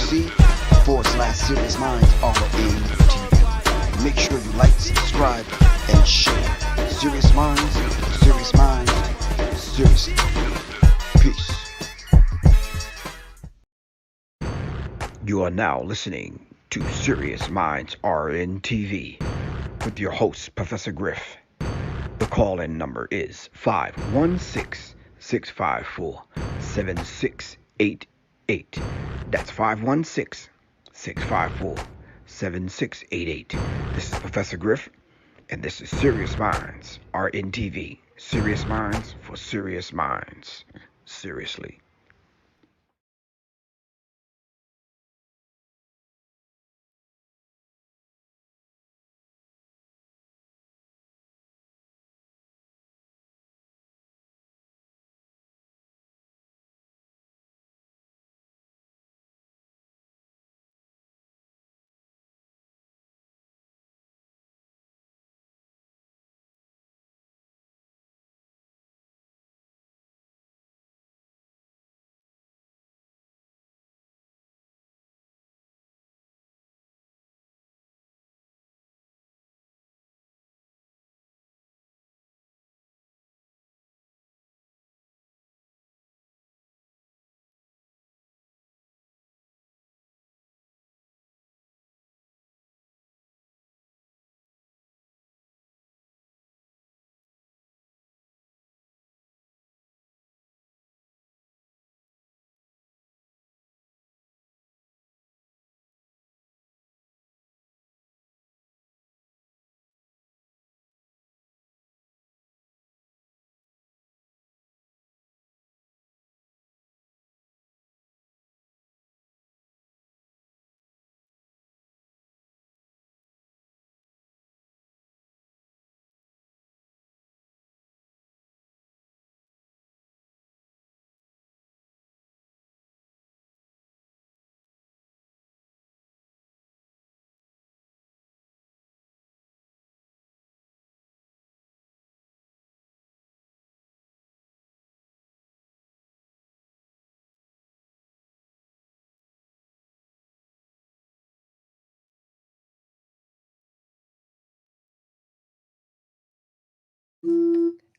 youtube.com/Serious Minds RNTV. Make sure you like, subscribe, and share. Serious Minds, seriously. Peace. You are now listening to Serious Minds RNTV with your host, Professor Griff. The call-in number is 516-654-7688. That's 516-654-7688. This is Professor Griff, and this is Serious Minds RNTV. Serious Minds for Serious Minds. Seriously.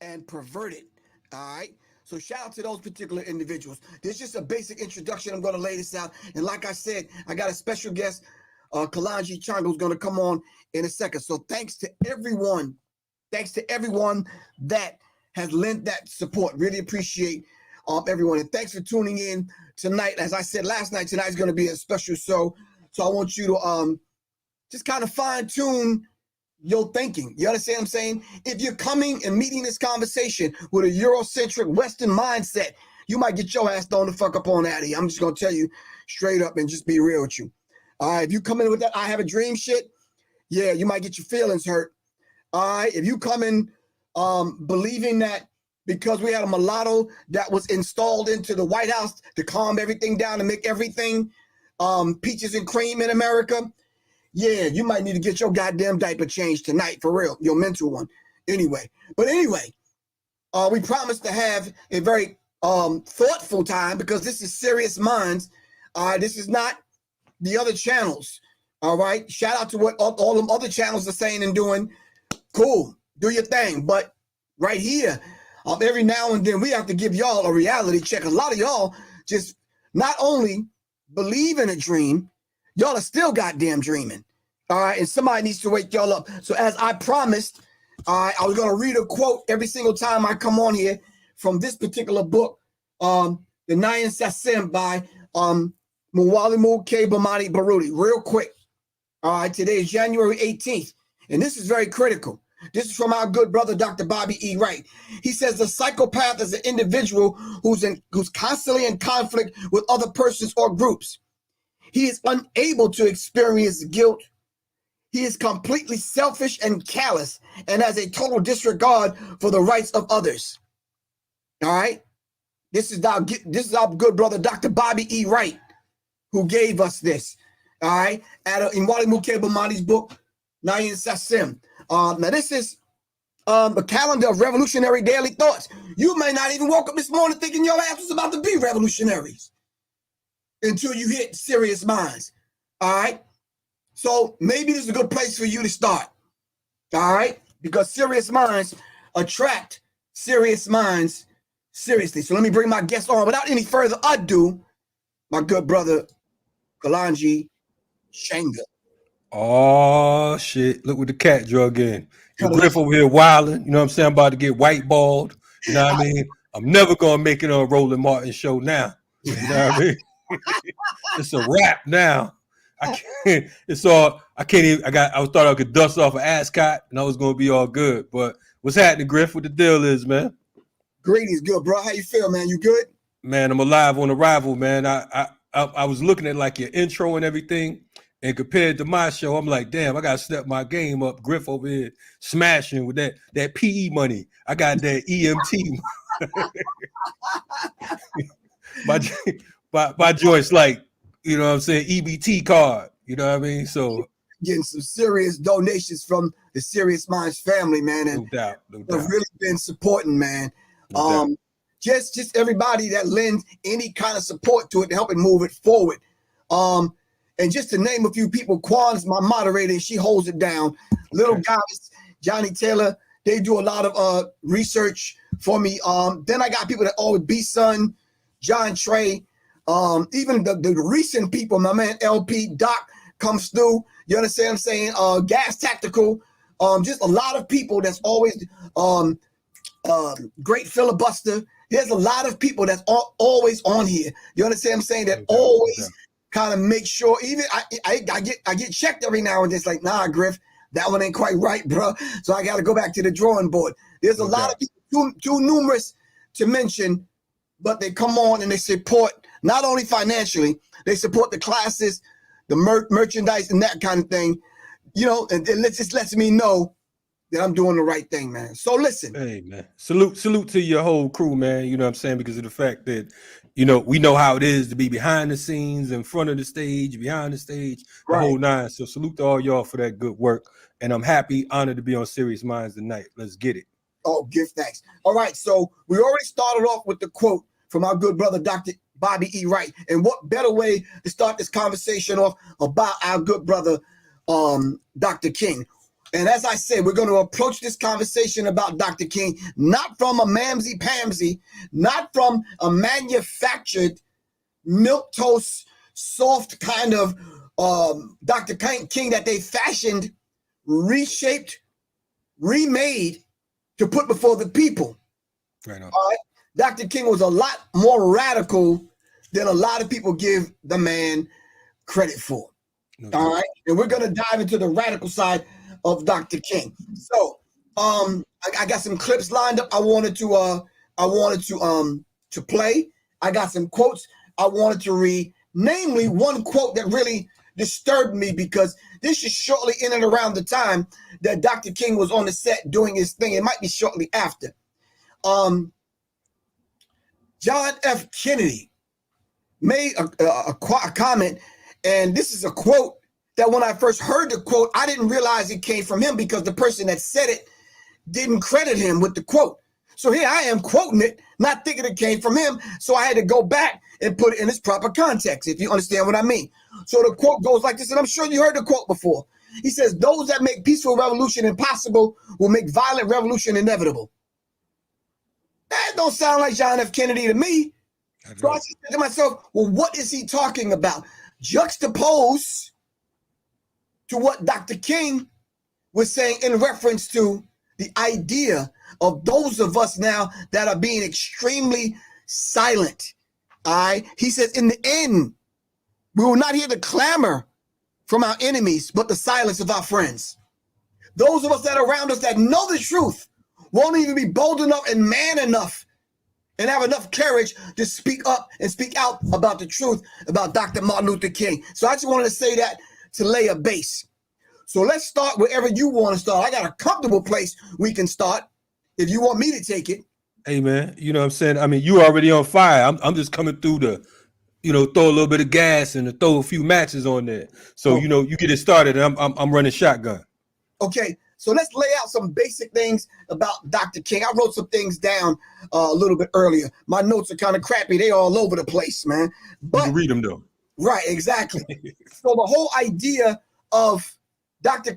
And perverted. All right. So shout out to those particular individuals. This is just a basic introduction. I'm going to lay this out. And like I said, I got a special guest, Kalonji Changa, who's going to come on in a second. So thanks to everyone. Thanks to everyone that has lent that support. Really appreciate everyone. And thanks for tuning in tonight. As I said last night, tonight is going to be a special show. So I want you to just kind of fine tune your thinking. You understand what I'm saying? If you're coming and meeting this conversation with a Eurocentric Western mindset, you might get your ass thrown the fuck up on out of here. I'm just going to tell you straight up and just be real with you. All right. If you come in with that I have a dream shit, yeah, you might get your feelings hurt. All right. If you come in believing that because we had a mulatto that was installed into the White House to calm everything down and make everything peaches and cream in America, yeah, you might need to get your goddamn diaper changed tonight, for real, your mental one. Anyway, we promise to have a very thoughtful time because this is Serious Minds. This is not the other channels. All right, shout out to what all them other channels are saying and doing. Cool, do your thing. But right here, every now and then we have to give y'all a reality check. A lot of y'all just not only believe in a dream, y'all are still goddamn dreaming. All right. And somebody needs to wake y'all up. So as I promised, I was going to read a quote every single time I come on here from this particular book, The Nyan Sassim by Mwalimu K. Bomani Baruti. Real quick. All right. Today is January 18th. And this is very critical. This is from our good brother, Dr. Bobby E. Wright. He says the psychopath is an individual who's constantly in conflict with other persons or groups. He is unable to experience guilt. He is completely selfish and callous and has a total disregard for the rights of others. All right. This is our good brother, Dr. Bobby E. Wright, who gave us this. All right. In Mwalimu K. Bomani's book, Nyan Sassim. Now, this is the calendar of revolutionary daily thoughts. You may not even woke up this morning thinking your ass was about to be revolutionaries. until you hit Serious Minds. All right. So maybe this is a good place for you to start. All right. Because serious minds attract serious minds seriously. So let me bring my guest on without any further ado, my good brother, Kalonji Changa. Oh shit! Look what the cat drug in. Your Kalonji. Griff over here wilding. You know what I'm saying? I'm about to get white balled. You know what I mean? I'm never gonna make it on Roland Martin show now. You know what I mean? It's a wrap now. I can't. It's all. I can't even. I thought I could dust off an ascot and I was gonna be all good. But what's happening, Griff? What the deal is, man? Greetings, good bro. How you feel, man? You good? Man, I'm alive on arrival, man. I was looking at like your intro and everything, and compared to my show, I'm like, damn, I gotta step my game up. Griff over here smashing with that PE money. I got that EMT. my joint's like, you know what I'm saying, EBT card. You know what I mean? So getting some serious donations from the Serious Minds family, man, and no doubt. have really been supporting, man. No doubt. Just everybody that lends any kind of support to it to help it move it forward. And just to name a few people, Kwan's my moderator, she holds it down. Little guys, Johnny Taylor, they do a lot of research for me. Then I got people that always B-Son, John Trey, even the recent people, my man LP Doc comes through. You understand what I'm saying? Gas Tactical, just a lot of people that's always great filibuster. There's a lot of people that's always on here. You understand what I'm saying? That always kind of make sure. Even I get checked every now and then. It's like, nah, Griff, that one ain't quite right, bro. So I got to go back to the drawing board. There's a lot of people, too numerous to mention, but they come on and they support not only financially, they support the classes, the merchandise, and that kind of thing. You know, and it just lets me know that I'm doing the right thing, man. So listen. Hey, man. Salute to your whole crew, man. You know what I'm saying? Because of the fact that, you know, we know how it is to be behind the scenes, in front of the stage, behind the stage, the whole nine. So salute to all y'all for that good work. And I'm happy, honored to be on Serious Minds tonight. Let's get it. Oh, give thanks. All right. So we already started off with the quote from our good brother, Dr. Bobby E. Wright. And what better way to start this conversation off about our good brother, Dr. King? And as I said, we're going to approach this conversation about Dr. King, not from a mamsy-pamsy, not from a manufactured milquetoast, soft kind of Dr. King that they fashioned, reshaped, remade to put before the people. Right on. All right? Dr. King was a lot more radical than a lot of people give the man credit for. All right. And we're going to dive into the radical side of Dr. King. So I got some clips lined up I wanted to play. I got some quotes I wanted to read, namely one quote that really disturbed me because this is shortly in and around the time that Dr. King was on the set doing his thing. It might be shortly after. John F. Kennedy made a comment, and this is a quote that when I first heard the quote, I didn't realize it came from him because the person that said it didn't credit him with the quote. So here I am quoting it, not thinking it came from him. So I had to go back and put it in its proper context, if you understand what I mean. So the quote goes like this, and I'm sure you heard the quote before. He says, "Those that make peaceful revolution impossible will make violent revolution inevitable." That don't sound like John F. Kennedy to me. So I said to myself, well, what is he talking about? Juxtapose to what Dr. King was saying in reference to the idea of those of us now that are being extremely silent. All right. He says, in the end, we will not hear the clamor from our enemies, but the silence of our friends. Those of us that are around us that know the truth won't even be bold enough and man enough and have enough courage to speak up and speak out about the truth about Dr. Martin Luther King. So I just wanted to say that to lay a base. So let's start wherever you want to start. I got a comfortable place we can start if you want me to take it. Hey, man, you know what I'm saying? I mean, you already on fire. I'm just coming through to, you know, throw a little bit of gas and to throw a few matches on there. So, you know, you get it started and I'm running shotgun. Okay. So let's lay out some basic things about Dr. King. I wrote some things down a little bit earlier. My notes are kind of crappy. They all over the place, man. But you can read them though. Right, exactly. So the whole idea of Dr.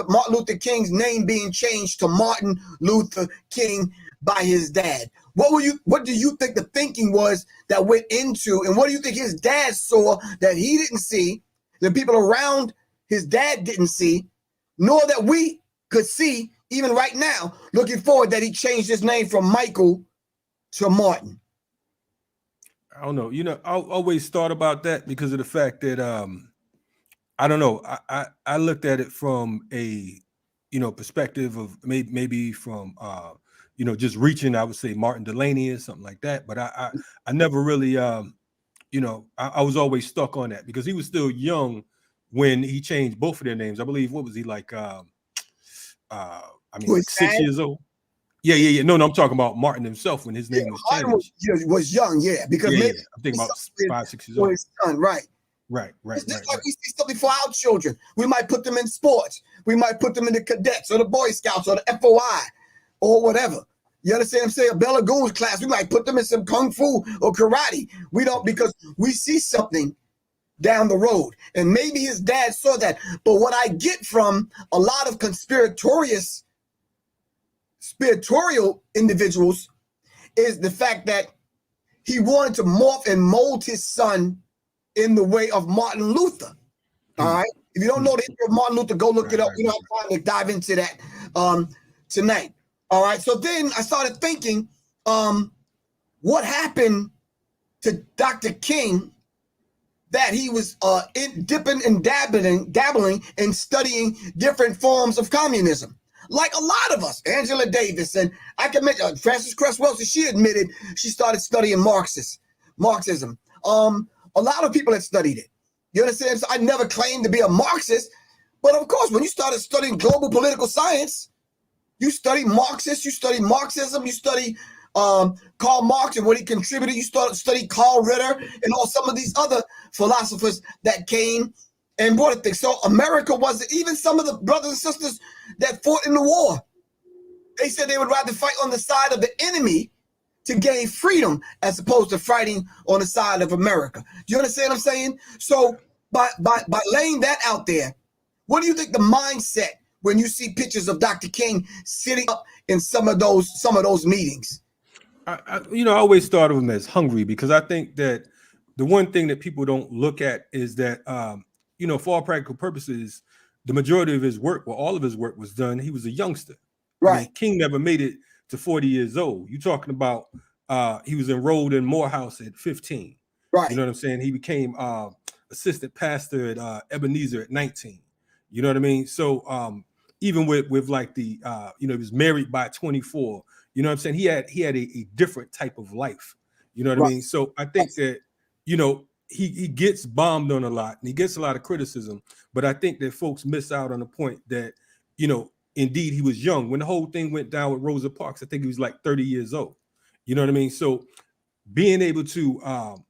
Martin Luther King's name being changed to Martin Luther King by his dad. What do you think the thinking was that went into, and what do you think his dad saw that he didn't see, the people around his dad didn't see, nor that we could see even right now, looking forward that he changed his name from Michael to Martin? I don't know. I always thought about that because of the fact that I don't know. I looked at it from a perspective of maybe from just reaching, I would say Martin Delaney or something like that. But I never really I was always stuck on that because he was still young when he changed both of their names. I believe, what was he like? Like 6 years old. Yeah. No, I'm talking about Martin himself when his name was changed. Was young, because maybe I'm thinking about 5, 6 years old. His son, right. It's just like we see something for our children. We might put them in sports. We might put them in the cadets or the Boy Scouts or the FOI or whatever. You understand what I'm saying? A Bella Goons class. We might put them in some kung fu or karate. We don't, because we see something down the road. And maybe his dad saw that. But what I get from a lot of conspiratorial individuals is the fact that he wanted to morph and mold his son in the way of Martin Luther. All right. If you don't know the history of Martin Luther, go look it up. We don't have time to dive into that tonight. All right. So then I started thinking, what happened to Dr. King that he was dipping and dabbling and studying different forms of communism? Like a lot of us, Angela Davis, and I can mention Frances Cress Welsing, she admitted she started studying Marxism. A lot of people had studied it. You understand? So I never claimed to be a Marxist, but of course, when you started studying global political science, you study Marxist, you study Marxism, you study Karl Marx and what he contributed. You study Carl Ritter and all some of these other philosophers that came and brought things. So America wasn't, even some of the brothers and sisters that fought in the war, they said they would rather fight on the side of the enemy to gain freedom as opposed to fighting on the side of America. Do you understand what I'm saying? So by laying that out there, what do you think the mindset when you see pictures of Dr. King sitting up in some of those meetings? I always thought of him as hungry, because I think that the one thing that people don't look at is that for all practical purposes, the majority of his work, well, all of his work was done. He was a youngster. Right. I mean, King never made it to 40 years old. You're talking about he was enrolled in Morehouse at 15. Right. You know what I'm saying? He became assistant pastor at Ebenezer at 19. You know what I mean? So even with like the he was married by 24. You know what I'm saying? He had a different type of life. You know what I mean? So I think that he gets bombed on a lot and he gets a lot of criticism, but I think that folks miss out on the point that indeed he was young when the whole thing went down with Rosa Parks. I think he was like 30 years old. You know what I mean? So being able to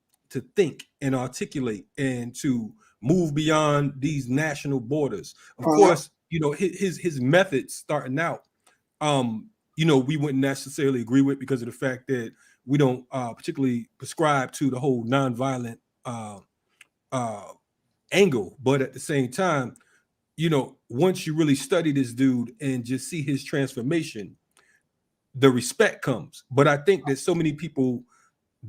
think and articulate and to move beyond these national borders, of course, his methods starting out, we wouldn't necessarily agree with, because of the fact that we don't particularly prescribe to the whole nonviolent angle. But at the same time, once you really study this dude and just see his transformation, the respect comes. But I think that so many people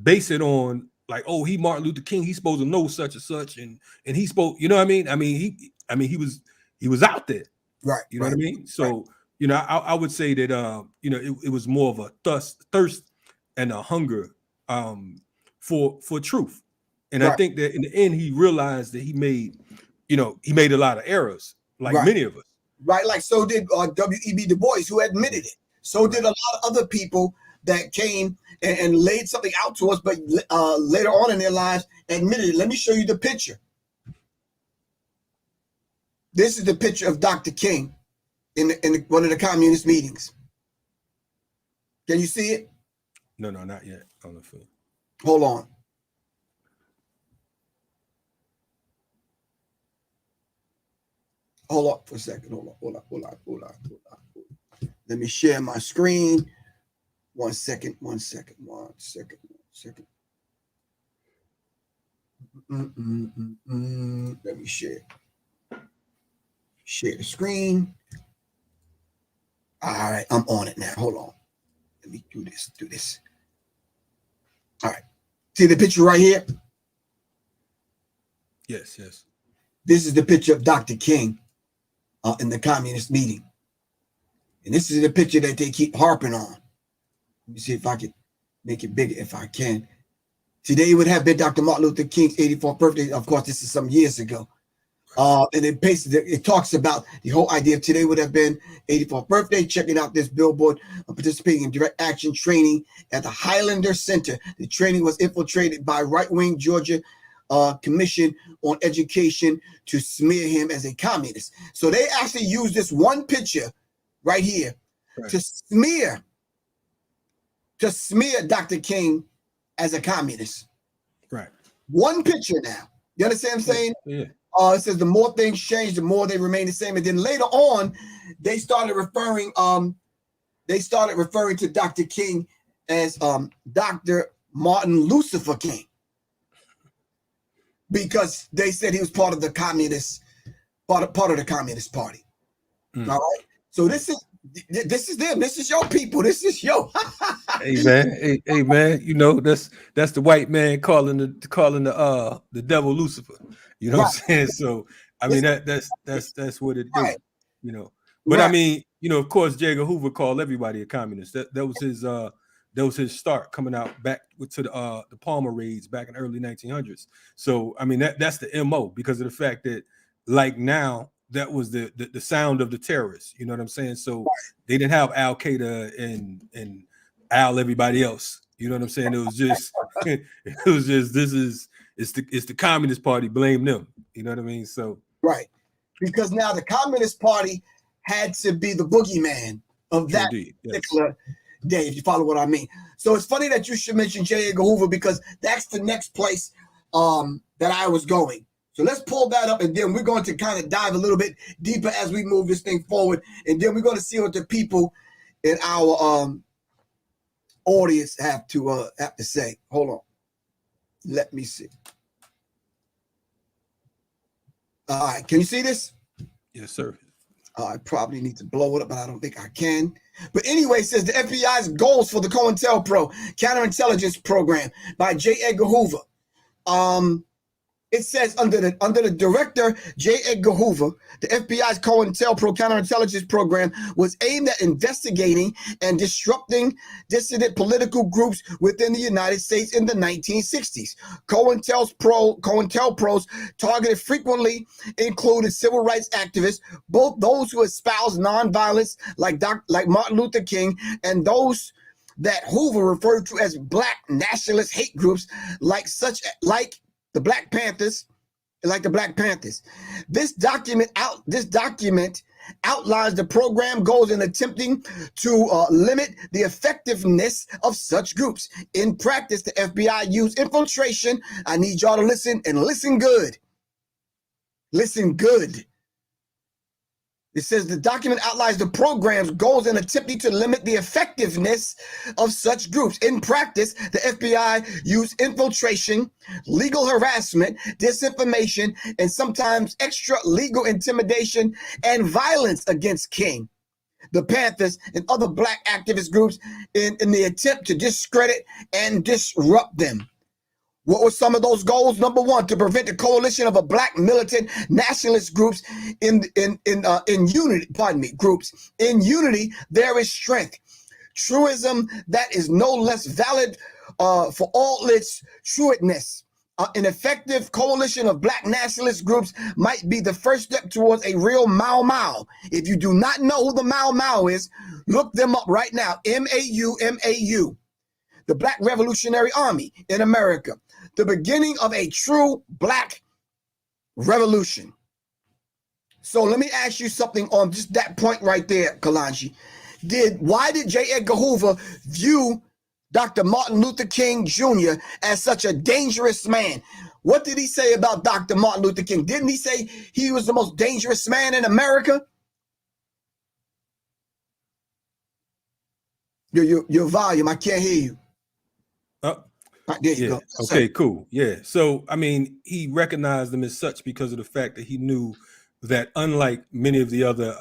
base it on like, oh, he Martin Luther King, he's supposed to know such and such, and he spoke, you know what I mean? I mean, he was out there. Right. You know what I mean? So I would say that it was more of a thirst and a hunger for truth. And I think that in the end he realized that he made a lot of errors, like many of us. Right, like so did W.E.B. Du Bois, who admitted it. So did a lot of other people that came and laid something out to us, but later on in their lives admitted it. Let me show you the picture. This is the picture of Dr. King in one of the communist meetings. Can you see it? No, not yet. On the phone. Hold on. Hold on for a second. Hold on. Let me share my screen. One second. Let me share the screen. All right, I'm on it now. Hold on. Let me do this. All right. See the picture right here? Yes. This is the picture of Dr. King in the communist meeting. And this is the picture that they keep harping on. Let me see if I can make it bigger if I can. Today would have been Dr. Martin Luther King's 84th birthday. Of course, this is some years ago. And it talks about the whole idea of today would have been 84th birthday, checking out this billboard, participating in direct action training at the Highlander Center. The training was infiltrated by right-wing Georgia Commission on Education to smear him as a communist. So they actually used this one picture right here to smear Dr. King as a communist. Right. One picture now. You understand what I'm saying? Yeah. It says the more things change, the more they remain the same. And then later on, they started referring to Dr. King as Dr. Martin Lucifer King, because they said he was part of the communist, part of the Communist Party. All right. So this is them. This is your people. This is your. Hey man. You know that's the white man calling the devil Lucifer. You know what I'm saying? So I mean that's what it is. You know. But I mean, you know, of course, J. Edgar Hoover called everybody a communist. That was his start coming out back to the Palmer raids back in the early 1900s. So I mean that's the MO, because of the fact that like now that was the sound of the terrorists. You know what I'm saying? So they didn't have Al Qaeda and Al everybody else. You know what I'm saying? It was just it's the Communist Party, blame them. You know what I mean? So because now the Communist Party had to be the boogeyman of that particular day, if you follow what I mean. So it's funny that you should mention J. Edgar Hoover, because that's the next place that I was going. So let's pull that up, and then we're going to kind of dive a little bit deeper as we move this thing forward, and then we're going to see what the people in our audience have to say. Hold on, let me see. All right, can you see this? Yes, sir. I probably need to blow it up, but I don't think I can. But anyway, it says the FBI's goals for the COINTELPRO counterintelligence program by J. Edgar Hoover. It says under the director, J. Edgar Hoover, the FBI's COINTELPRO counterintelligence program was aimed at investigating and disrupting dissident political groups within the United States in the 1960s. COINTELPRO's targeted frequently included civil rights activists, both those who espoused nonviolence like Martin Luther King, and those that Hoover referred to as black nationalist hate groups like the Black Panthers, This document outlines the program goals in attempting to limit the effectiveness of such groups. In practice, the FBI used infiltration. I need y'all to listen, and listen good. Listen good. It says the document outlines the program's goals in attempting to limit the effectiveness of such groups. In practice, the FBI used infiltration, legal harassment, disinformation, and sometimes extra legal intimidation and violence against King, the Panthers, and other black activist groups in the attempt to discredit and disrupt them. What were some of those goals? Number one, to prevent the coalition of a black militant nationalist groups in unity. Groups in unity, there is strength. Truism that is no less valid for all its trueness. An effective coalition of black nationalist groups might be the first step towards a real Mau Mau. If you do not know who the Mau Mau is, look them up right now. MAU. The Black Revolutionary Army in America. The beginning of a true black revolution. So let me ask you something on just that point right there, Kalonji. Why did J. Edgar Hoover view Dr. Martin Luther King Jr. as such a dangerous man? What did he say about Dr. Martin Luther King? Didn't he say he was the most dangerous man in America? Your volume, I can't hear you. There you Yeah. go. Okay, cool. Yeah. So, I mean, he recognized them as such because of the fact that he knew that unlike many of the other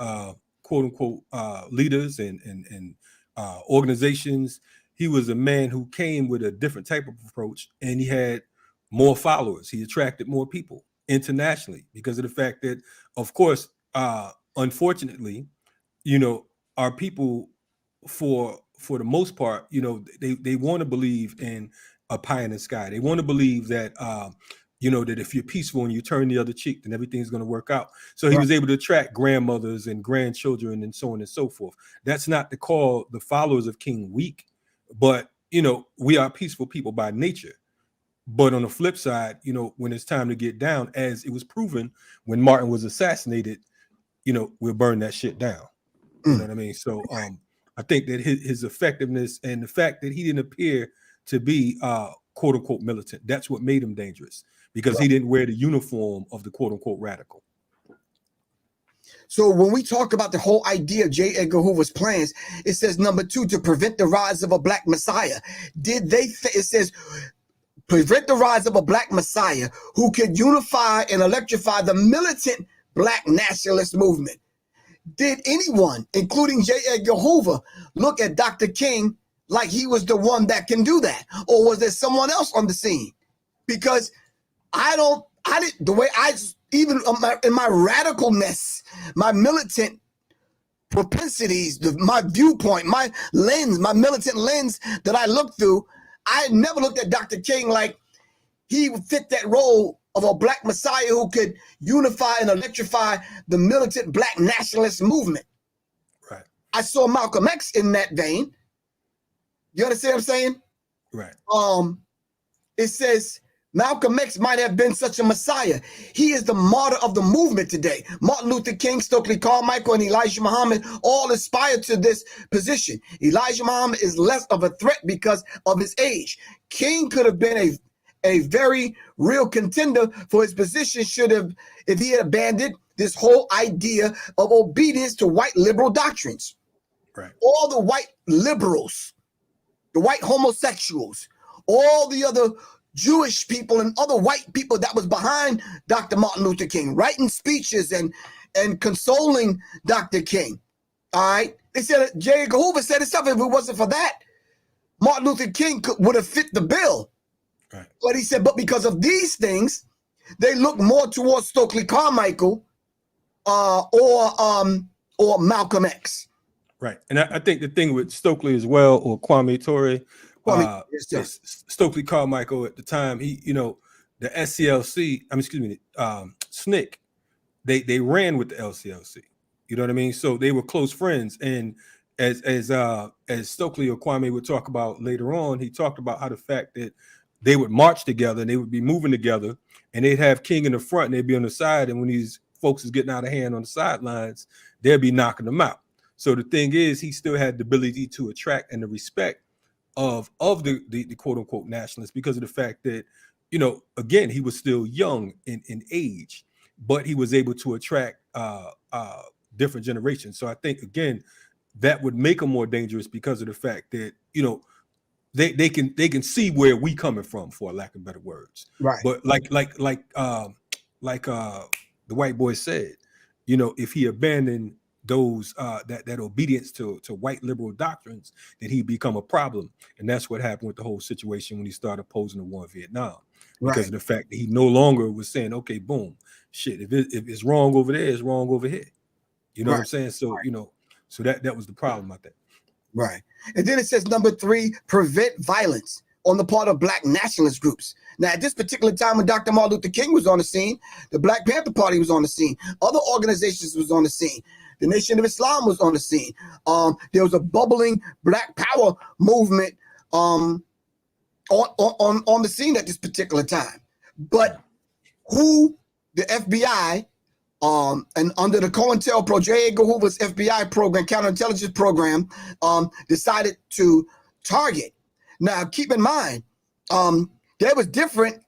quote unquote leaders and organizations, he was a man who came with a different type of approach, and he had more followers. He attracted more people internationally because of the fact that, of course, unfortunately, you know, our people, for the most part, you know, they want to believe in a pie in the sky. They want to believe that you know, that if you're peaceful and you turn the other cheek, then everything's going to work out. So he Right. was able to attract grandmothers and grandchildren and so on and so forth. That's not to call the followers of King weak, but you know, we are peaceful people by nature. But on the flip side, you know, when it's time to get down, as it was proven when Martin was assassinated, you know, we'll burn that shit down. You know what I mean? So I think that his effectiveness and the fact that he didn't appear to be quote unquote militant, that's what made him dangerous, because he didn't wear the uniform of the quote unquote radical. So when we talk about the whole idea of J. Edgar Hoover's plans, it says number 2, to prevent the rise of a black messiah. It says prevent the rise of a black messiah who could unify and electrify the militant black nationalist movement. Did anyone, including J. Edgar Hoover, look at Dr. King like he was the one that can do that? Or was there someone else on the scene? Because the way even in my radicalness, my militant propensities, my viewpoint, my lens, my militant lens that I looked through, I never looked at Dr. King like he would fit that role of a black messiah who could unify and electrify the militant black nationalist movement. Right. I saw Malcolm X in that vein. You understand what I'm saying? Right. It says Malcolm X might have been such a messiah. He is the martyr of the movement today. Martin Luther King, Stokely Carmichael, and Elijah Muhammad all aspire to this position. Elijah Muhammad is less of a threat because of his age. King could have been a very real contender for his position if he had abandoned this whole idea of obedience to white liberal doctrines. Right. All the white liberals, the white homosexuals, all the other Jewish people and other white people that was behind Dr. Martin Luther King, writing speeches and consoling Dr. King. All right. They said, J. Edgar Hoover said himself, if it wasn't for that, Martin Luther King would have fit the bill. Right. But he said, but because of these things, they look more towards Stokely Carmichael or Malcolm X. Right. And I think the thing with Stokely as well, or Kwame Ture, Stokely Carmichael at the time, he, you know, the SCLC, SNCC, they ran with the LCLC. You know what I mean? So they were close friends. And as Stokely or Kwame would talk about later on, he talked about how the fact that they would march together and they would be moving together, and they'd have King in the front and they'd be on the side. And when these folks is getting out of hand on the sidelines, they'd be knocking them out. So the thing is, he still had the ability to attract and the respect of the quote unquote nationalists, because of the fact that, you know, again, he was still young in age, but he was able to attract different generations. So I think, again, that would make him more dangerous because of the fact that, you know, they can see where we coming from, for lack of better words. Right. But like the white boy said, you know, if he abandoned those that obedience to white liberal doctrines, then he'd become a problem. And that's what happened with the whole situation when he started opposing the war in Vietnam, because of the fact that he no longer was saying, okay, boom, shit, if it's wrong over there, it's wrong over here. You know what I'm saying? So you know, so that was the problem, I think. Right. And then it says number 3, prevent violence on the part of black nationalist groups. Now, at this particular time when Dr. Martin Luther King was on the scene, the Black Panther Party was on the scene, other organizations was on the scene, the Nation of Islam was on the scene. There was a bubbling Black Power movement on the scene at this particular time. But who the FBI and under the COINTELPRO, J. Edgar Hoover's FBI program, counterintelligence program, decided to target. Now, keep in mind, there was different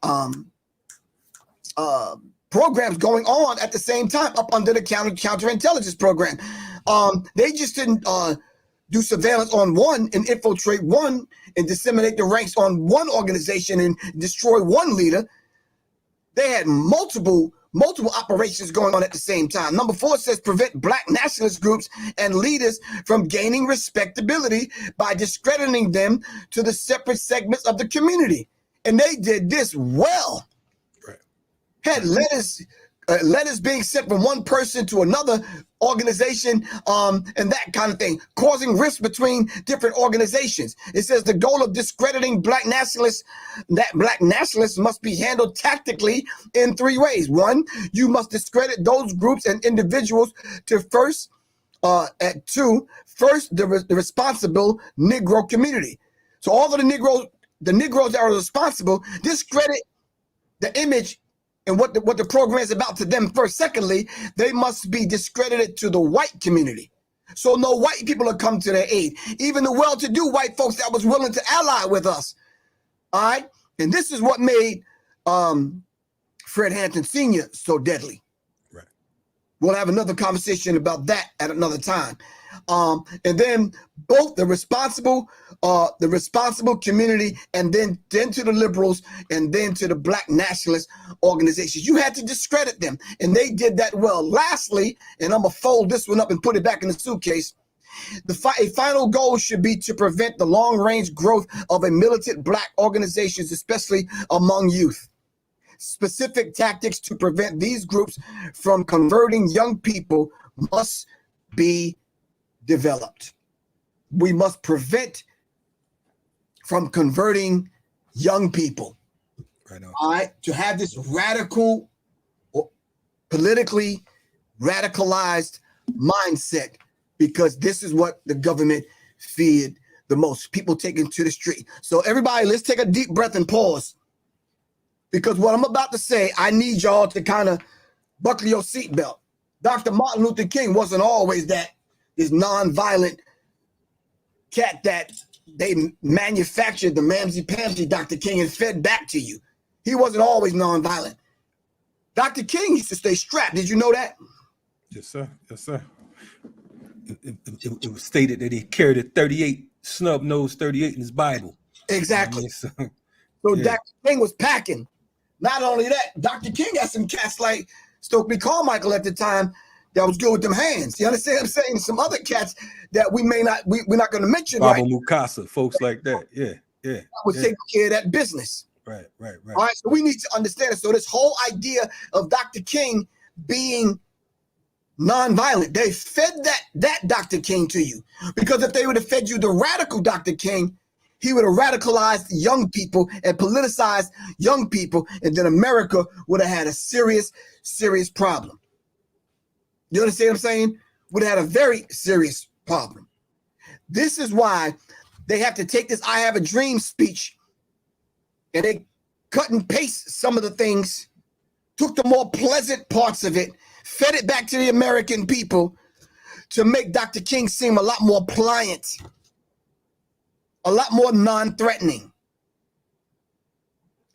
programs going on at the same time up under the counterintelligence program. They just didn't do surveillance on one and infiltrate one and disseminate the ranks on one organization and destroy one leader. They had multiple operations going on at the same time. Number 4 says prevent black nationalist groups and leaders from gaining respectability by discrediting them to the separate segments of the community. And they did this well. Right. Had letters being sent from one person to another organization, and that kind of thing, causing rifts between different organizations. It says the goal of discrediting black nationalists must be handled tactically in 3 ways. 1, you must discredit those groups and individuals to first, at 2, first the responsible Negro community. So all of the Negroes that are responsible, discredit the image and what the program is about to them first. Secondly, they must be discredited to the white community. So no white people will come to their aid. Even the well-to-do white folks that was willing to ally with us. All right? And this is what made Fred Hampton Sr. so deadly. Right. We'll have another conversation about that at another time. And then both the responsible community, and then to the liberals, and then to the black nationalist organizations. You had to discredit them, and they did that well. Lastly, and I'm gonna fold this one up and put it back in the suitcase. A final goal should be to prevent the long-range growth of a militant black organizations, especially among youth. Specific tactics to prevent these groups from converting young people must be developed. We must prevent from converting young people. Right on. All right, to have this radical, or politically radicalized mindset, because this is what the government feared the most. People taking to the street. So everybody, let's take a deep breath and pause, because what I'm about to say, I need y'all to kind of buckle your seatbelt. Dr. Martin Luther King wasn't always this nonviolent cat that they manufactured, the mamsy-pamsy Dr. King, and fed back to you. He wasn't always nonviolent. Dr. King used to stay strapped. Did you know that? Yes, sir. Yes, sir. It was stated that he carried a 38, snub-nosed 38 in his Bible. Exactly. So yeah. Dr. King was packing. Not only that, Dr. King had some cats like Stokely Carmichael at the time that was good with them hands. You understand what I'm saying? Some other cats that we're not going to mention. Baba right? Mukasa, folks like that. Yeah. I was taking care of that business. Right. All right, so we need to understand it. So this whole idea of Dr. King being nonviolent, they fed that Dr. King to you. Because if they would have fed you the radical Dr. King, he would have radicalized young people and politicized young people, and then America would have had a serious, serious problem. You understand what I'm saying? Would have had a very serious problem. This is why they have to take this I have a dream speech, and they cut and paste some of the things, took the more pleasant parts of it, fed it back to the American people to make Dr. King seem a lot more pliant, a lot more non-threatening.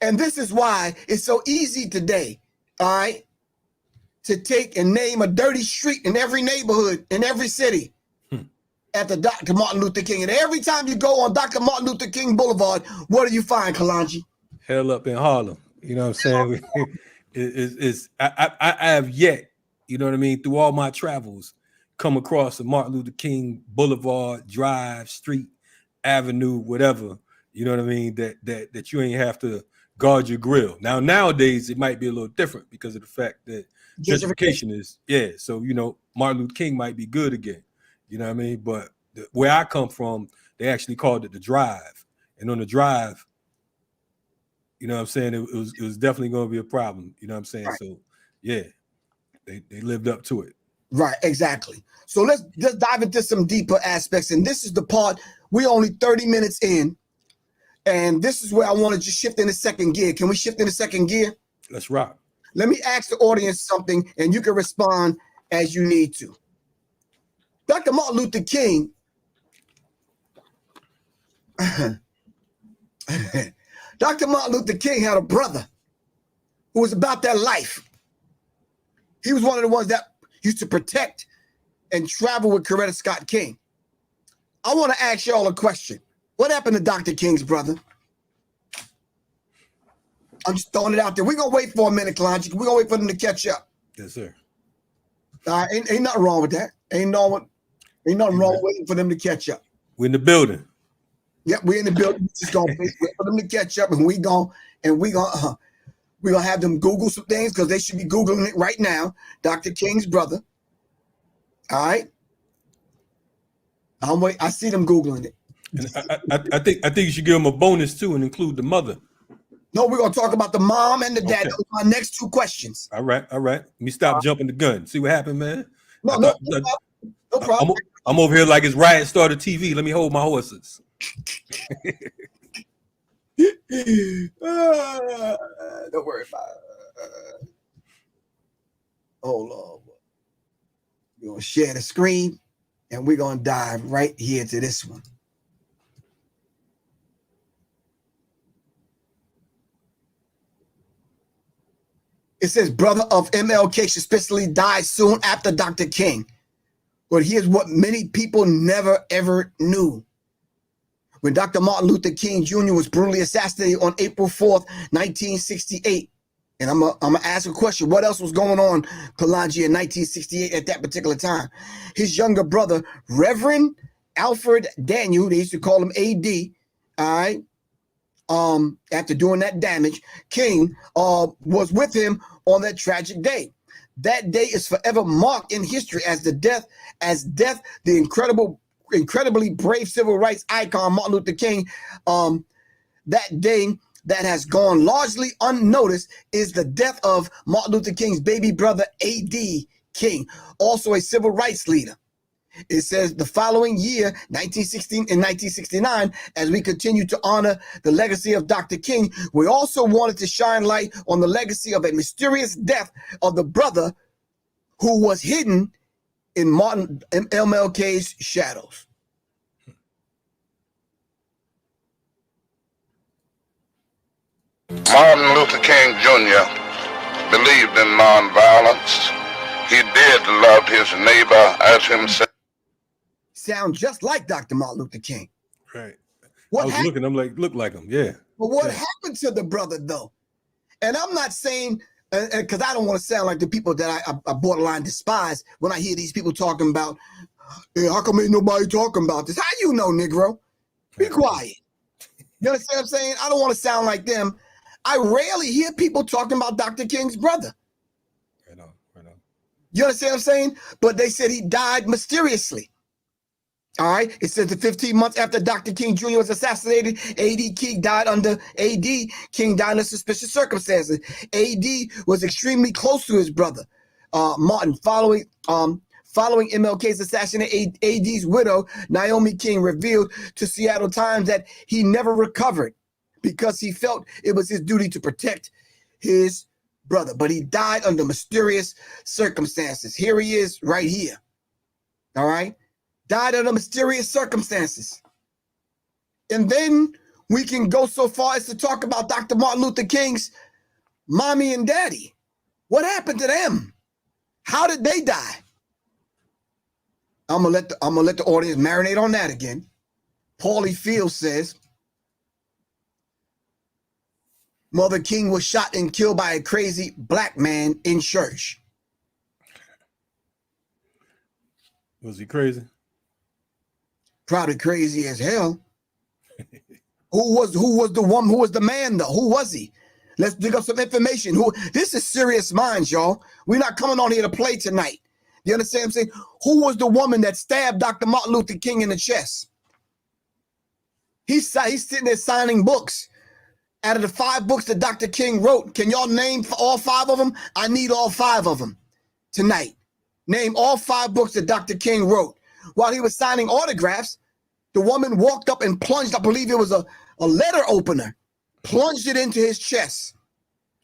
And this is why it's so easy today, all right, to take and name a dirty street in every neighborhood, in every city, at the Dr. Martin Luther King. And every time you go on Dr. Martin Luther King Boulevard, what do you find, Kalonji? Hell up in Harlem. You know what I'm saying? I have yet, you know what I mean, through all my travels, come across a Martin Luther King Boulevard, drive, street, avenue, whatever, you know what I mean, that you ain't have to guard your grill. Nowadays, it might be a little different because of the fact that gentrification is, so, you know, Martin Luther King might be good again, you know what I mean? But where I come from, they actually called it the drive. And on the drive, you know what I'm saying, it was definitely going to be a problem, you know what I'm saying? Right. So, yeah, they lived up to it. Right, exactly. So let's just dive into some deeper aspects. And this is the part, we're only 30 minutes in. And this is where I want to just shift into second gear. Can we shift into second gear? Let's rock. Let me ask the audience something, and you can respond as you need to. Dr. Martin Luther King, Dr. Martin Luther King had a brother who was about that life. He was one of the ones that used to protect and travel with Coretta Scott King. I want to ask y'all a question. What happened to Dr. King's brother? I'm just throwing it out there. We're going to wait for a minute, Kalonji. We're going to wait for them to catch up. Yes, sir. Ain't nothing wrong with that. Ain't nothing wrong with waiting for them to catch up. We're in the building. Yep, we're in the building. We're just going to wait for them to catch up, and we're going to have them Google some things because they should be Googling it right now. Dr. King's brother. All right. I see them Googling it. And I think you should give them a bonus too and include the mother. No, we're going to talk about the mom and the dad. Okay. Those are my next two questions. All right. Let me stop jumping the gun. See what happened, man? No problem. I'm over here like it's riot started TV. Let me hold my horses. Don't worry about it. Hold on. We're going to share the screen, and we're going to dive right here to this one. It says, brother of MLK suspiciously died soon after Dr. King. But here's what many people never, ever knew. When Dr. Martin Luther King Jr. was brutally assassinated on April 4th, 1968, and I'm gonna ask a question. What else was going on, Kalonji, in 1968 at that particular time? His younger brother, Reverend Alfred Daniel, they used to call him AD, all right, after doing that damage, King was with him on that tragic day. That day is forever marked in history as death, the incredibly brave civil rights icon Martin Luther King. That day that has gone largely unnoticed is the death of Martin Luther King's baby brother, A.D. King, also a civil rights leader. It says the following year, 1916 and 1969, as we continue to honor the legacy of Dr. King, we also wanted to shine light on the legacy of a mysterious death of the brother who was hidden in Martin MLK's shadows. Martin Luther King Jr. believed in nonviolence. He did love his neighbor as himself. Sound just like Dr. Martin Luther King. Right. What I was looking, I'm like, look like him, yeah. But what happened to the brother, though? And I'm not saying, because I don't want to sound like the people that I borderline despise when I hear these people talking about, hey, how come ain't nobody talking about this? How you know, Negro? Be quiet. You understand what I'm saying? I don't want to sound like them. I rarely hear people talking about Dr. King's brother. Right on. You understand what I'm saying? But they said he died mysteriously. All right. It says the 15 months after Dr. King Jr. was assassinated, A.D. King died under suspicious circumstances. A.D. was extremely close to his brother, Martin. Following MLK's assassination, A.D.'s widow, Naomi King, revealed to Seattle Times that he never recovered because he felt it was his duty to protect his brother. But he died under mysterious circumstances. Here he is right here. All right. Died under mysterious circumstances. And then we can go so far as to talk about Dr. Martin Luther King's mommy and daddy. What happened to them? How did they die? I'm gonna let the audience marinate on that again. Paulie Fields says, Mother King was shot and killed by a crazy black man in church. Was he crazy? Probably crazy as hell. Who was the woman? Who was the man though? Who was he? Let's dig up some information. This is Serious Minds, y'all. We're not coming on here to play tonight. You understand what I'm saying? Who was the woman that stabbed Dr. Martin Luther King in the chest? He's sitting there signing books. Out of the 5 books that Dr. King wrote, can y'all name all 5 of them? I need all 5 of them tonight. Name all 5 books that Dr. King wrote. While he was signing autographs, the woman walked up and plunged, I believe it was a letter opener, plunged it into his chest.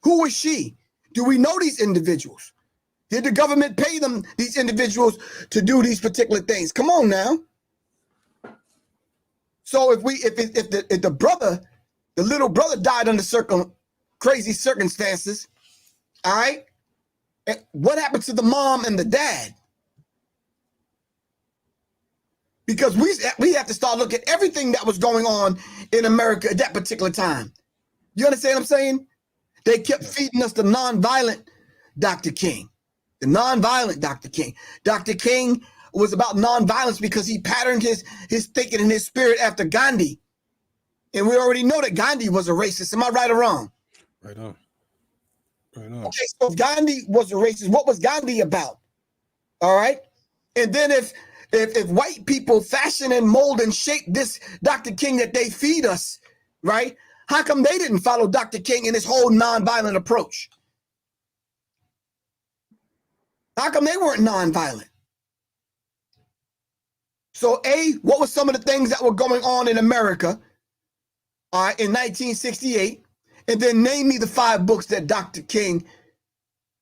Who was she? Do we know these individuals? Did the government pay them, these individuals, to do these particular things? Come on now. So if the brother, the little brother died under crazy circumstances, all right, what happened to the mom and the dad? because we have to start looking at everything that was going on in America at that particular time. You understand what I'm saying? They kept feeding us the nonviolent Dr. King. The nonviolent Dr. King. Dr. King was about nonviolence because he patterned his thinking and his spirit after Gandhi. And we already know that Gandhi was a racist. Am I right or wrong? Right on. Right on. Okay, so if Gandhi was a racist, what was Gandhi about? All right. And then if white people fashion and mold and shape this Dr. King that they feed us, right? How come they didn't follow Dr. King in his whole nonviolent approach? How come they weren't nonviolent? So, what were some of the things that were going on in America in 1968? And then name me the 5 books that Dr. King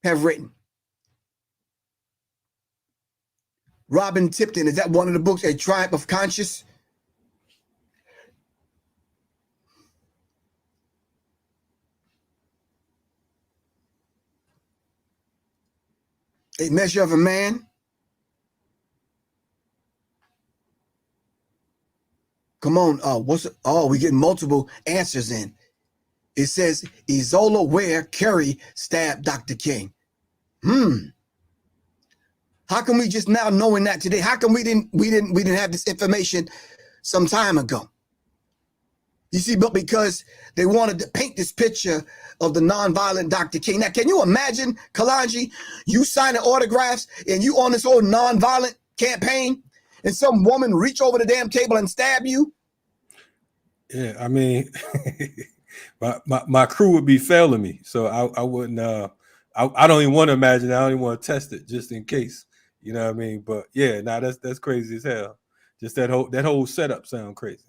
have written. Robin Tipton, is that one of the books, A Triumph of Conscience? A Measure of a Man? Come on, we get multiple answers in. It says Isola Ware Carey stabbed Dr. King. How come we just now knowing that today? How come we didn't have this information some time ago? You see, but because they wanted to paint this picture of the nonviolent Dr. King. Now, can you imagine, Kalonji, you signing autographs and you on this whole nonviolent campaign and some woman reach over the damn table and stab you? Yeah, I mean, my crew would be failing me, so I wouldn't. I don't even want to imagine. I don't even want to test it just in case. You know what I mean? But yeah, that's crazy as hell. Just that whole setup sound crazy.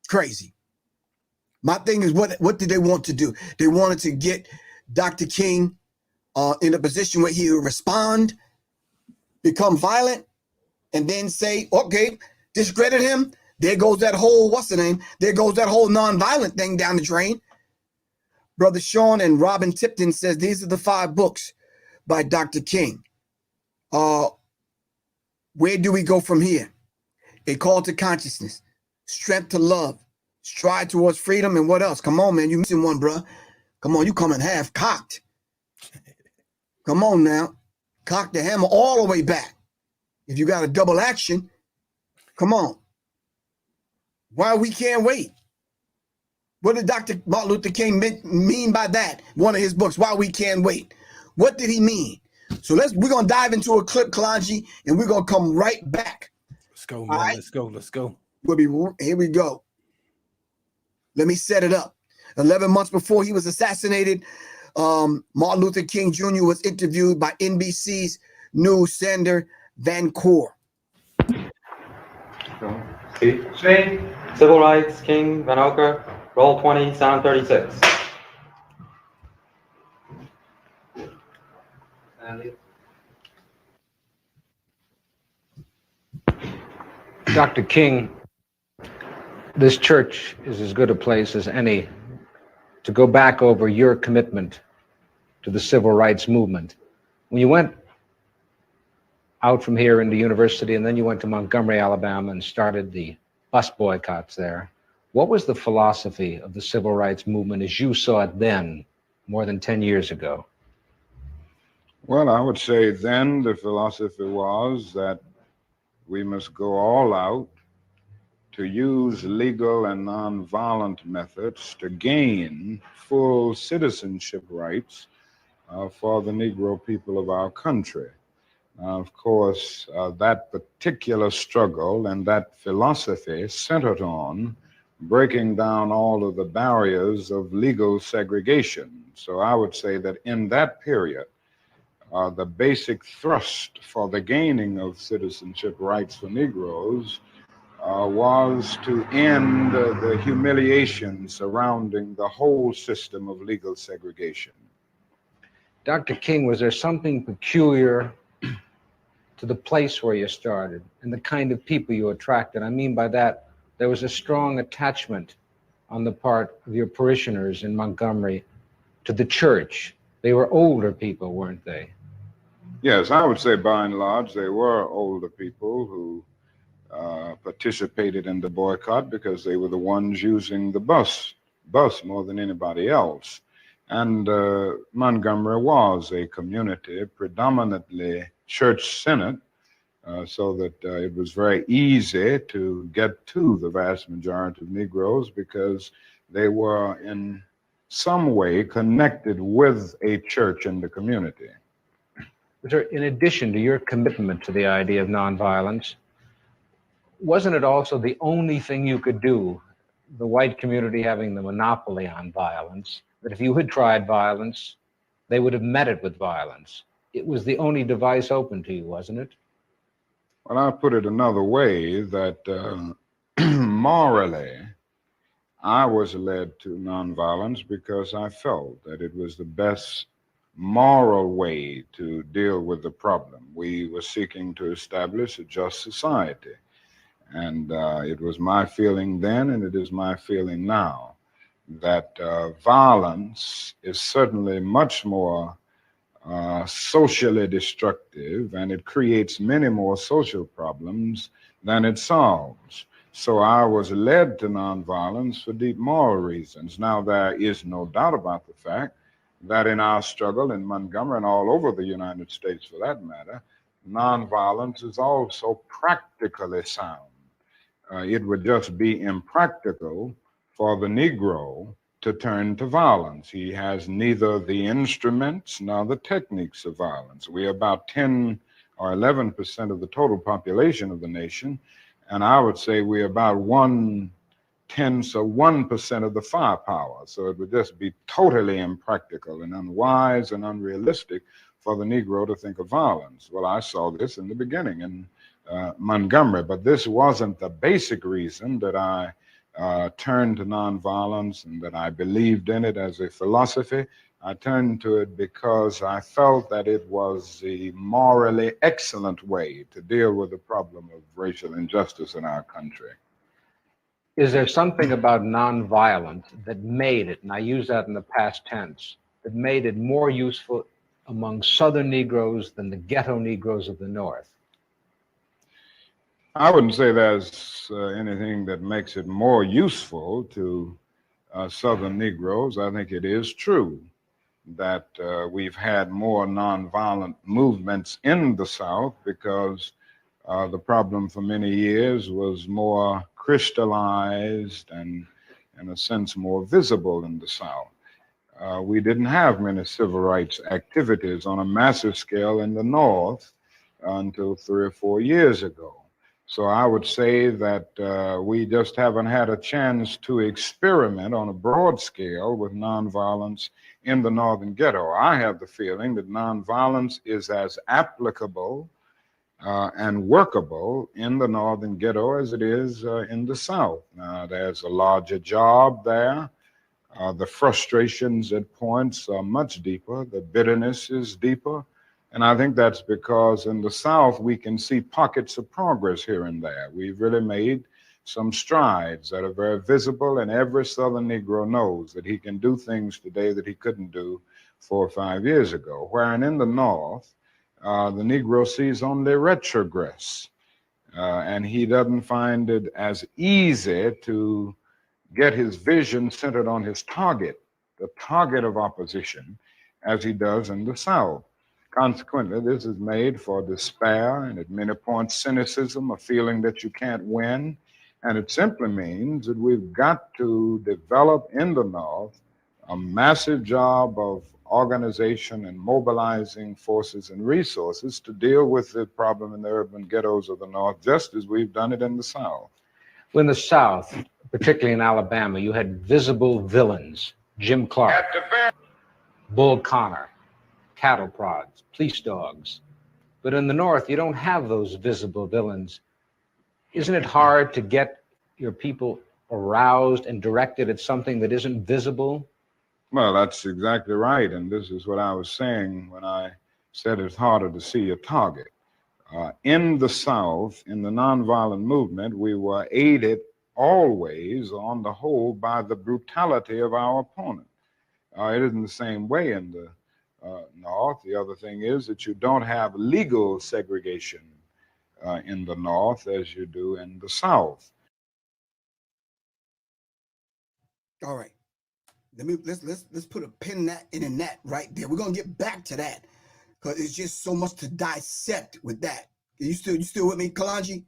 Crazy. My thing is, what did they want to do? They wanted to get Dr. King in a position where he would respond, become violent, and then say, okay, discredit him. There goes that whole, there goes that whole nonviolent thing down the drain. Brother Sean and Robin Tipton says these are the 5 books by Dr. King. Where do we go from here? A Call to Consciousness, Strength to Love, Stride Towards Freedom, and what else? Come on, man, you missing one, bro. Come on, you coming half cocked. Come on now. Cock the hammer all the way back. If you got a double action, come on. Why we can't wait? What did Dr. Martin Luther King mean by that? One of his books, Why We Can't Wait. What did he mean? So we're gonna dive into a clip, Kalonji, and we're gonna come right back. Let's go, man. Right? Let's go. Here we go. Let me set it up. 11 months before he was assassinated, Martin Luther King Jr. was interviewed by NBC's news sender Van Coor. Swing, Civil Rights, King, Van Oker, roll 20, sound 36. Dr. King, this church is as good a place as any to go back over your commitment to the civil rights movement. When you went out from here into university and then you went to Montgomery, Alabama and started the bus boycotts there, what was the philosophy of the civil rights movement as you saw it then, more than 10 years ago? Well, I would say then the philosophy was that we must go all out to use legal and nonviolent methods to gain full citizenship rights for the Negro people of our country. Of course, that particular struggle and that philosophy centered on breaking down all of the barriers of legal segregation. So I would say that in that period, the basic thrust for the gaining of citizenship rights for Negroes was to end the humiliation surrounding the whole system of legal segregation. Dr. King, was there something peculiar to the place where you started and the kind of people you attracted? I mean by that, there was a strong attachment on the part of your parishioners in Montgomery to the church. They were older people, weren't they? Yes, I would say by and large they were older people who participated in the boycott because they were the ones using the bus more than anybody else. And Montgomery was a community predominantly church-centered, so that it was very easy to get to the vast majority of Negroes because they were in some way connected with a church in the community. Sir, in addition to your commitment to the idea of nonviolence, wasn't it also the only thing you could do, the white community having the monopoly on violence, that if you had tried violence, they would have met it with violence? It was the only device open to you, wasn't it? Well, I'll put it another way, that morally, I was led to nonviolence because I felt that it was the best moral way to deal with the problem. We were seeking to establish a just society. And it was my feeling then, and it is my feeling now, that violence is certainly much more socially destructive, and it creates many more social problems than it solves. So I was led to nonviolence for deep moral reasons. Now, there is no doubt about the fact that in our struggle in Montgomery and all over the United States for that matter, nonviolence is also practically sound. It would just be impractical for the Negro to turn to violence. He has neither the instruments nor the techniques of violence. We are about 10 or 11% of the total population of the nation, and I would say we're about 1/10 of the firepower. So it would just be totally impractical and unwise and unrealistic for the Negro to think of violence. Well, I saw this in the beginning in Montgomery, but this wasn't the basic reason that I turned to nonviolence and that I believed in it as a philosophy. I turned to it because I felt that it was the morally excellent way to deal with the problem of racial injustice in our country. Is there something about nonviolence that made it, and I use that in the past tense, that made it more useful among Southern Negroes than the ghetto Negroes of the North? I wouldn't say there's anything that makes it more useful to Southern Negroes. I think it is true that we've had more nonviolent movements in the South because the problem for many years was more crystallized and, in a sense, more visible in the South. We didn't have many civil rights activities on a massive scale in the North until 3 or 4 years ago. So I would say that we just haven't had a chance to experiment on a broad scale with nonviolence in the Northern ghetto. I have the feeling that nonviolence is as applicable and workable in the Northern ghetto as it is in the South. There's a larger job there. The frustrations at points are much deeper. The bitterness is deeper. And I think that's because in the South, we can see pockets of progress here and there. We've really made some strides that are very visible, and every Southern Negro knows that he can do things today that he couldn't do 4 or 5 years ago. Wherein in the North, the Negro sees only retrogress, and he doesn't find it as easy to get his vision centered on his target, the target of opposition, as he does in the South. Consequently, this is made for despair and at many points cynicism, a feeling that you can't win. And it simply means that we've got to develop in the North a massive job of organization and mobilizing forces and resources to deal with the problem in the urban ghettos of the North, just as we've done it in the South. Well, in the South, particularly in Alabama, you had visible villains: Jim Clark, Bull Connor, cattle prods, police dogs. But in the North, you don't have those visible villains. Isn't it hard to get your people aroused and directed at something that isn't visible? Well, that's exactly right. And this is what I was saying when I said it's harder to see a target. In the South, in the nonviolent movement, we were aided always, on the whole, by the brutality of our opponent. It isn't the same way in the North. The other thing is that you don't have legal segregation in the North as you do in the South. All right. Let's put a pin in that right there. We're gonna get back to that because it's just so much to dissect with that. You still with me, Kalonji?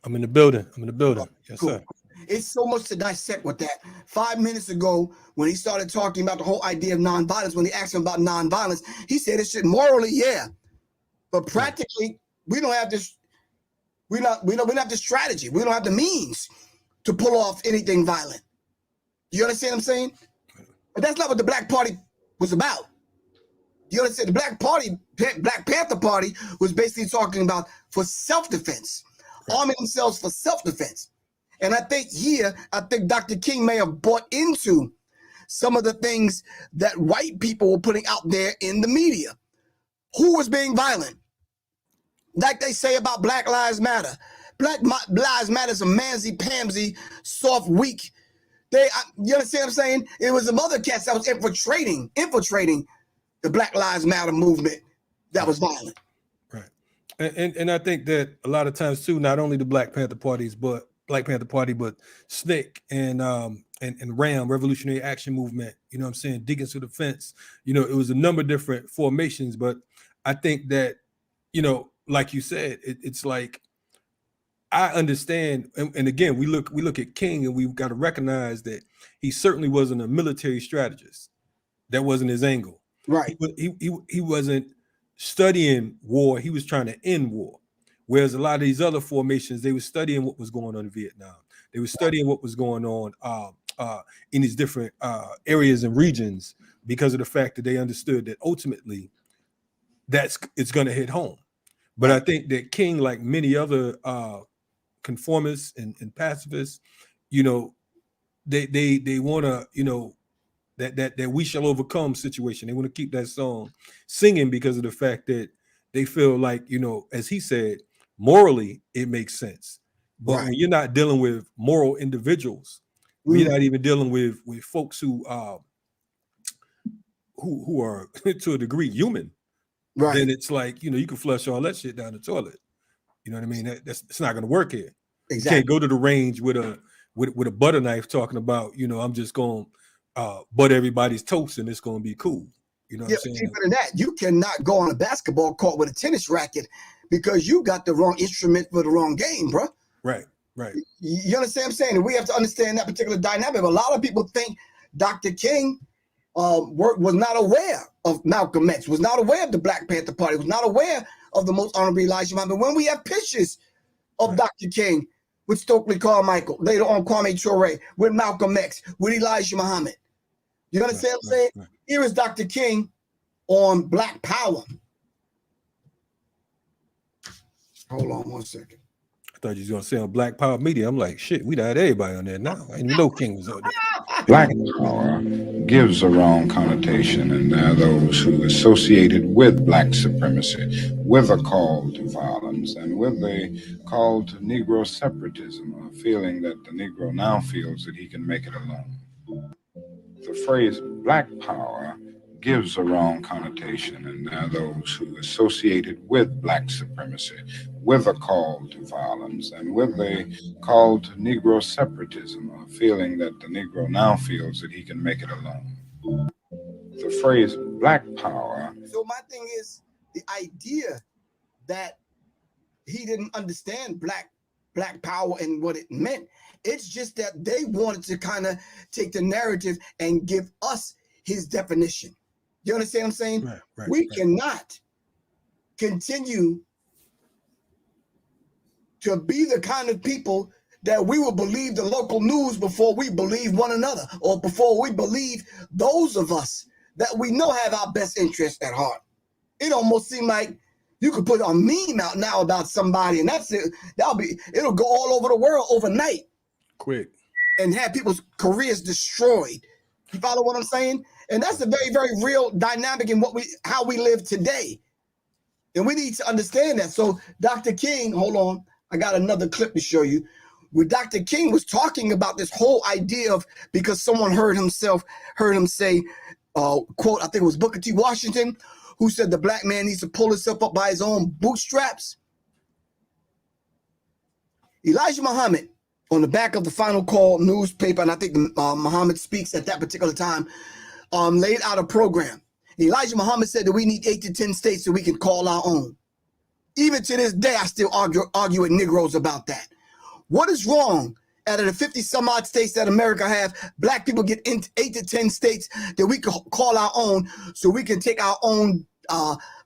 I'm in the building. Yes, Cool. sir. It's so much to dissect with that. 5 minutes ago, when he started talking about the whole idea of nonviolence, when they asked him about nonviolence, he said it should morally, yeah, but practically, we don't have this. We don't have the strategy. We don't have the means to pull off anything violent. You understand what I'm saying? But that's not what the Black Party was about. You understand? The Black Panther Party was basically talking about for self-defense, arming themselves for self-defense. And I think Dr. King may have bought into some of the things that white people were putting out there in the media. Who was being violent? Like they say about Black Lives Matter. Black Lives Matter is a mamsy-pamsy, soft, weak. You understand what I'm saying? It was some other cats that was infiltrating the Black Lives Matter movement that was violent. Right. And I think that a lot of times too, not only the Black Panther Party, but SNCC and RAM, Revolutionary Action Movement, you know what I'm saying, Deacons to the Fence, you know, it was a number of different formations, but I think that, you know, like you said, it's like, I understand, and again, we look at King, and we've got to recognize that he certainly wasn't a military strategist. That wasn't his angle. Right. He wasn't studying war. He was trying to end war. Whereas a lot of these other formations, they were studying what was going on in Vietnam. They were studying what was going on in these different areas and regions because of the fact that they understood that ultimately it's going to hit home. But I think that King, like many other conformists and pacifists, you know, they want to, you know, that we shall overcome situation. They want to keep that song singing because of the fact that they feel like, you know, as he said, morally it makes sense. But when you're not dealing with moral individuals, you're not even dealing with folks who are to a degree human, then it's like, you know, you can flush all that shit down the toilet. You know what I mean? It's not going to work here. Exactly. You can't go to the range with a butter knife talking about, you know, I'm just going to butter everybody's toast and it's going to be cool. You know what I'm saying? Deeper than that, you cannot go on a basketball court with a tennis racket because you got the wrong instrument for the wrong game, bro. Right. You understand what I'm saying? And we have to understand that particular dynamic. A lot of people think Dr. King was not aware of Malcolm X, was not aware of the Black Panther Party, was not aware of the Most Honorable Elijah Muhammad. When we have pictures of Dr. King with Stokely Carmichael, later on Kwame Ture, with Malcolm X, with Elijah Muhammad. You understand what I'm saying? Here is Dr. King on Black Power. Hold on one second. I thought you was gonna say on Black Power Media. I'm like, shit, we got everybody on there now. I didn't even know King was on there. Black power gives a wrong connotation, and there are those who associate it with black supremacy, with a call to violence, and with a call to Negro separatism, a feeling that the Negro now feels that he can make it alone. The phrase black power gives a wrong connotation, and there are those who associate it with black supremacy, with a call to violence, and with a call to Negro separatism, a feeling that the Negro now feels that he can make it alone. The phrase black power. So my thing is the idea that he didn't understand black power and what it meant. It's just that they wanted to kind of take the narrative and give us his definition. You understand what I'm saying? We cannot continue to be the kind of people that we will believe the local news before we believe one another, or before we believe those of us that we know have our best interest at heart. It almost seems like you could put a meme out now about somebody, and that's it. It'll go all over the world overnight. Quick. And have people's careers destroyed. You follow what I'm saying? And that's a very, very real dynamic in how we live today. And we need to understand that. So Dr. King, hold on, I got another clip to show you. Where Dr. King was talking about this whole idea of, because someone heard him say, quote, I think it was Booker T. Washington, who said the black man needs to pull himself up by his own bootstraps? Elijah Muhammad, on the back of the Final Call newspaper, and I think Muhammad Speaks at that particular time, laid out a program. Elijah Muhammad said that we need 8 to 10 states so we can call our own. Even to this day, I still argue with Negroes about that. What is wrong? Out of the 50 some odd states that America have, black people get in 8 to 10 states that we can call our own so we can take our own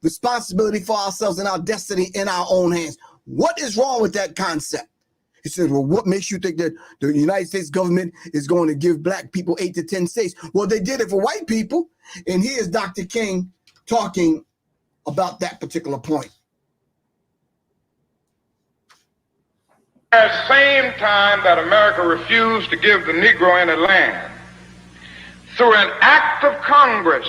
responsibility for ourselves and our destiny in our own hands. What is wrong with that concept? He said, well, what makes you think that the United States government is going to give black people 8 to 10 states? Well, they did it for white people. And here's Dr. King talking about that particular point. At the same time that America refused to give the Negro any land, through an act of Congress,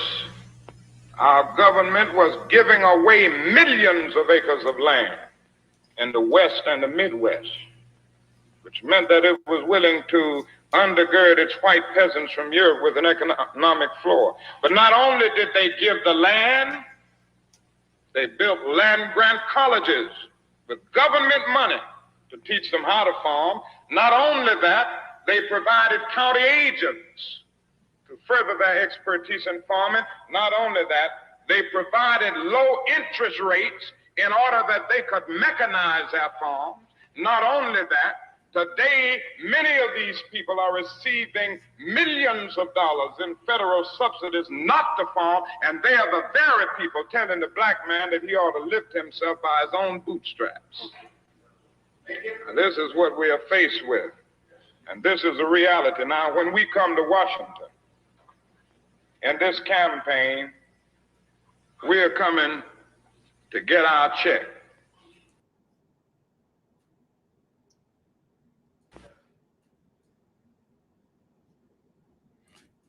our government was giving away millions of acres of land in the West and the Midwest, which meant that it was willing to undergird its white peasants from Europe with an economic floor. But not only did they give the land, they built land-grant colleges with government money to teach them how to farm. Not only that, they provided county agents to further their expertise in farming. Not only that, they provided low interest rates in order that they could mechanize their farms. Not only that, today many of these people are receiving millions of dollars in federal subsidies not to farm, and they are the very people telling the black man that he ought to lift himself by his own bootstraps. And this is what we are faced with. And this is a reality. Now, when we come to Washington, in this campaign, we are coming to get our check.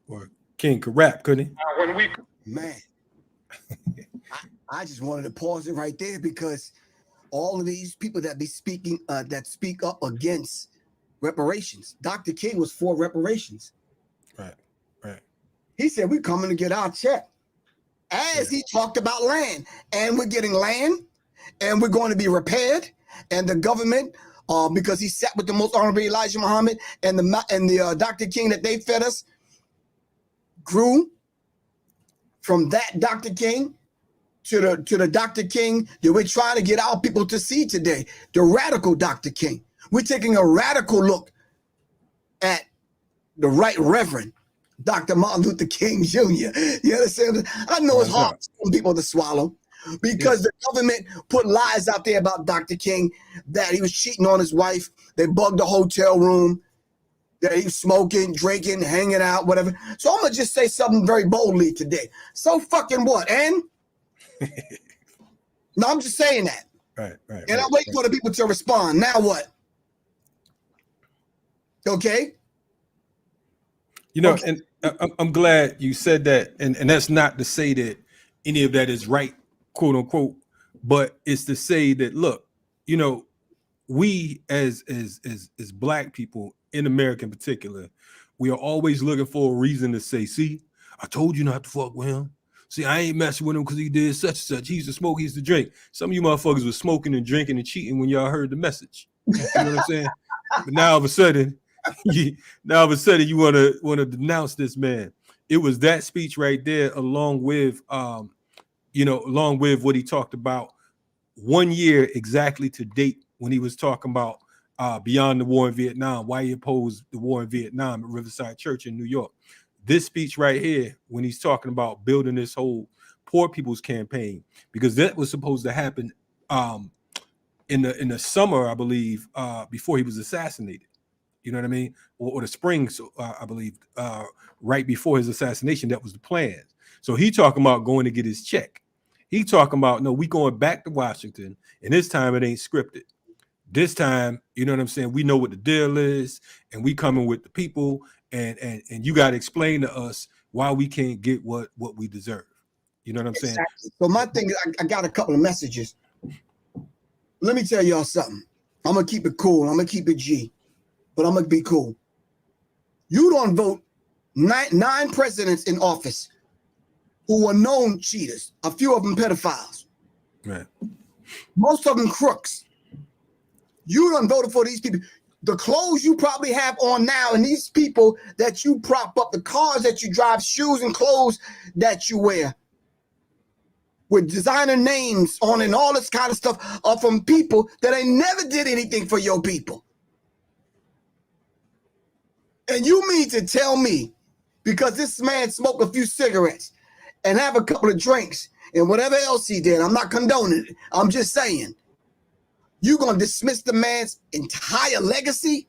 Or King could rap, couldn't he? Now, when we... Man, I just wanted to pause it right there because all of these people that be speaking, that speak up against reparations. Dr. King was for reparations. Right, right. He said, we're coming to get our check. As he talked about land, and we're getting land, and we're going to be repaired, and the government, because he sat with the most honorable Elijah Muhammad and the Dr. King that they fed us, grew from that Dr. King to the Dr. King that we're trying to get our people to see today, the radical Dr. King. We're taking a radical look at the Right Reverend Dr. Martin Luther King Jr. You understand? I know it's hard for some people to swallow because the government put lies out there about Dr. King, that he was cheating on his wife. They bugged the hotel room, that he was smoking, drinking, hanging out, whatever. So I'm going to just say something very boldly today. So fucking what, and? No, I'm just saying that. Right. And I'm waiting for the people to respond. Now what? Okay? You know, and I'm glad you said that, and that's not to say that any of that is right, quote unquote, but it's to say that, look, you know, we as black people in America in particular, we are always looking for a reason to say, see, I told you not to fuck with him. See, I ain't messing with him because he did such and such. He used to smoke, he used to drink. Some of you motherfuckers were smoking and drinking and cheating when y'all heard the message. You know what I'm saying? But now all of a sudden, you want to denounce this man. It was that speech right there, along with along with what he talked about 1 year exactly to date when he was talking about beyond the war in Vietnam, why he opposed the war in Vietnam at Riverside Church in New York. This speech right here, when he's talking about building this whole poor people's campaign, because that was supposed to happen in the summer, I believe, before he was assassinated. You know what I mean? Or the spring, I believe, right before his assassination, that was the plan. So he talking about going to get his check. He talking about, no, we going back to Washington, and this time it ain't scripted. This time, you know what I'm saying? We know what the deal is, and we coming with the people, and you got to explain to us why we can't get what we deserve. You know what I'm saying? So my thing is, I got a couple of messages. Let me tell y'all something. I'm going to keep it cool. I'm going to keep it G, but I'm going to be cool. You don't vote nine presidents in office who are known cheaters. A few of them pedophiles. Right. Most of them crooks. You done voted for these people. The clothes you probably have on now, and these people that you prop up, the cars that you drive, shoes and clothes that you wear, with designer names on and all this kind of stuff, are from people that ain't never did anything for your people. And you mean to tell me, because this man smoked a few cigarettes and have a couple of drinks and whatever else he did, I'm not condoning it, I'm just saying, you gonna dismiss the man's entire legacy?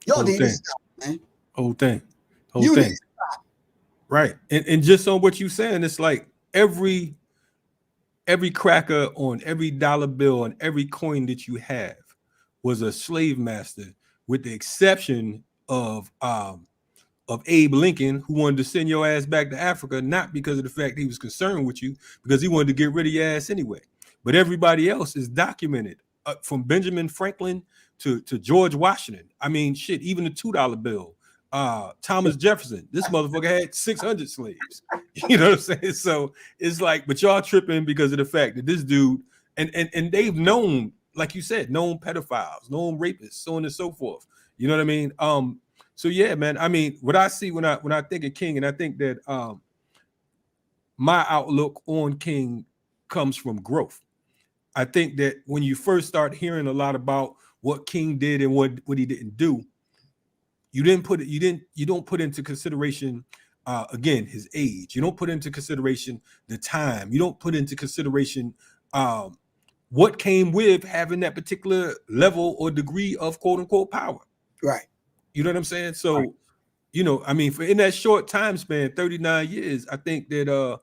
Y'all need to stop, man. Whole thing. You need to stop. Right. And just on what you're saying, it's like every cracker on every dollar bill and every coin that you have was a slave master, with the exception of Abe Lincoln, who wanted to send your ass back to Africa, not because of the fact he was concerned with you, because he wanted to get rid of your ass anyway. But everybody else is documented, from Benjamin Franklin to George Washington. I mean, shit, even the $2 bill. Thomas Jefferson, this motherfucker had 600 slaves. You know what I'm saying? So it's like, but y'all tripping because of the fact that this dude, and they've known, like you said, known pedophiles, known rapists, so on and so forth. You know what I mean? So yeah, man. I mean, what I see when I think of King, and I think that my outlook on King comes from growth. I think that when you first start hearing a lot about what King did and what he didn't do, you don't put into consideration again his age. You don't put into consideration the time. You don't put into consideration what came with having that particular level or degree of quote unquote power. Right. You know what I'm saying? So, you know, I mean, in that short time span, 39 years, I think that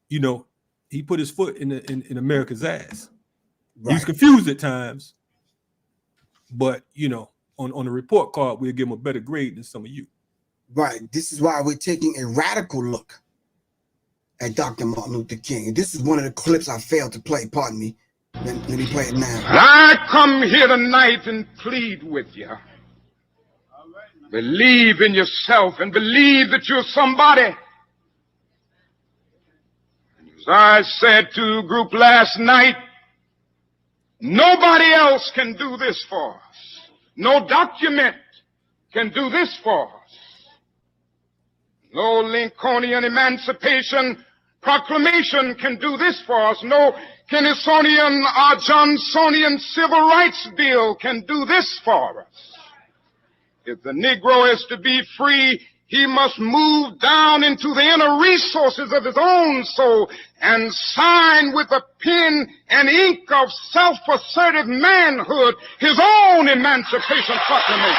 you know, he put his foot in America's ass. Right. He was confused at times, but you know, on the report card, we'll give him a better grade than some of you. Right. This is why we're taking a radical look at Dr. Martin Luther King. And this is one of the clips I failed to play. Pardon me. Let me play it now. I come here tonight and plead with you. Believe in yourself and believe that you're somebody. As I said to a group last night, nobody else can do this for us. No document can do this for us. No Lincolnian Emancipation Proclamation can do this for us. No Kennysonian or Johnsonian Civil Rights Bill can do this for us. If the Negro is to be free, he must move down into the inner resources of his own soul and sign with a pen and ink of self-assertive manhood his own Emancipation Proclamation.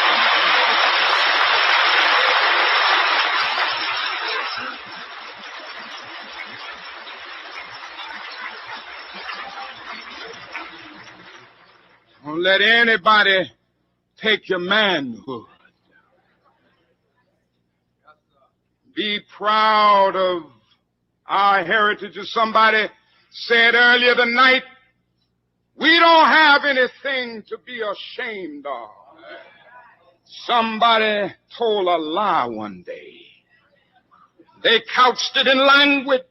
Don't let anybody take your manhood. Be proud of our heritage. As somebody said earlier tonight, we don't have anything to be ashamed of. Somebody told a lie one day. They couched it in language.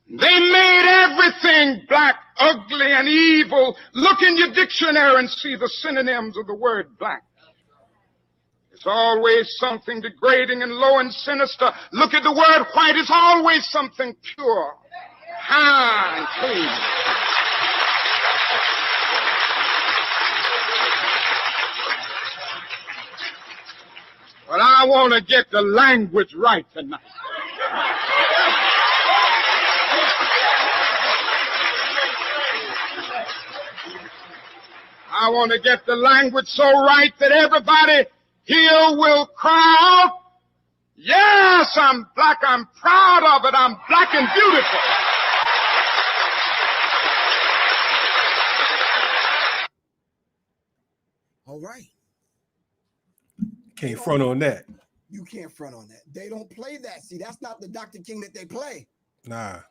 They made everything black, ugly, and evil. Look in your dictionary and see the synonyms of the word black. It's always something degrading and low and sinister. Look at the word white. It's always something pure, high, and clean. But I want to get the language right tonight. I want to get the language so right that everybody here will cry out, yes, I'm black, I'm proud of it, I'm black and beautiful. All right. Can't front on that. You can't front on that. They don't play that. See, that's not the Dr. King that they play. Nah.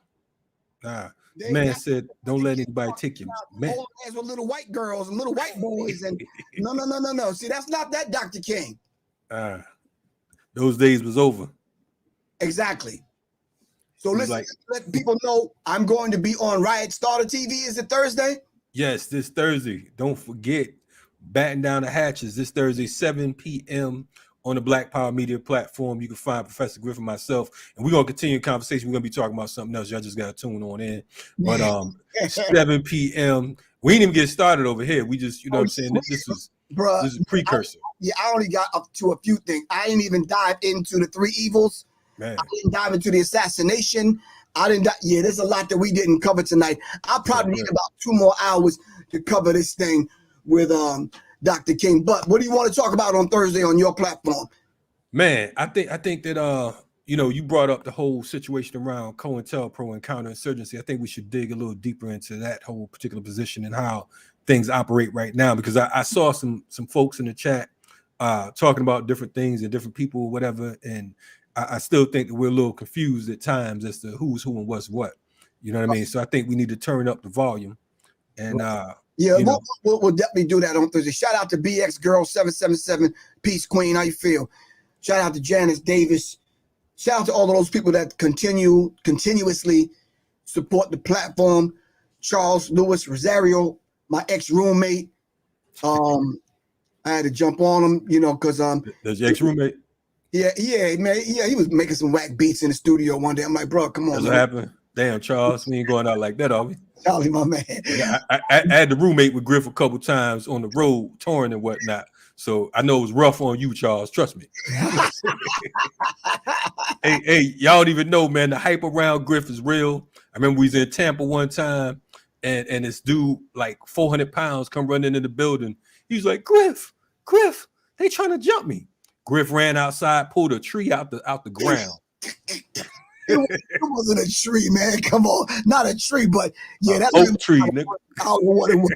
Man said, don't let anybody take you. Man. As with little white girls and little white boys and no. See, that's not that Dr. King. Those days was over. Exactly. So listen, like, let people know I'm going to be on Riot Starter TV. Is it Thursday? yes, this Thursday. Don't forget, batten down the hatches this Thursday, 7 p.m. on the Black Power Media platform. You can find Professor Griff and myself, and we're gonna continue the conversation. We're gonna be talking about something else. Y'all just gotta tune on in. But 7 p.m. We didn't even get started over here. We just, you know what I'm saying? This is a precursor. I only got up to a few things. I didn't even dive into the three evils. Man. I didn't dive into the assassination. There's a lot that we didn't cover tonight. I'll probably need about 2 more hours to cover this thing with Dr. King. But what do you want to talk about on Thursday on your platform? Man, I think that you brought up the whole situation around COINTELPRO and counterinsurgency. I think we should dig a little deeper into that whole particular position and how things operate right now, because I saw some folks in the chat talking about different things and different people, whatever, and I still think that we're a little confused at times as to who's who and what's what. You know what I mean? So I think we need to turn up the volume. And we'll definitely do that on Thursday. Shout out to BX Girl 777, Peace Queen. How you feel? Shout out to Janice Davis. Shout out to all of those people that continuously support the platform. Charles Lewis Rosario, my ex-roommate. I had to jump on him, because there's your ex-roommate. Yeah, man. Yeah, he was making some whack beats in the studio one day. I'm like, bro, come on. That's what happened. Damn, Charles, we ain't going out like that, are we? Charlie, my man. Yeah, I had the roommate with Griff a couple times on the road, touring and whatnot. So I know it was rough on you, Charles. Trust me. hey, y'all don't even know, man. The hype around Griff is real. I remember we was in Tampa one time, and this dude, like 400 pounds, come running into the building. He's like, Griff, they trying to jump me. Griff ran outside, pulled a tree out the ground. It wasn't a tree, man. Come on, not a tree, but yeah, that's oak tree. Nigga. I don't know what it was.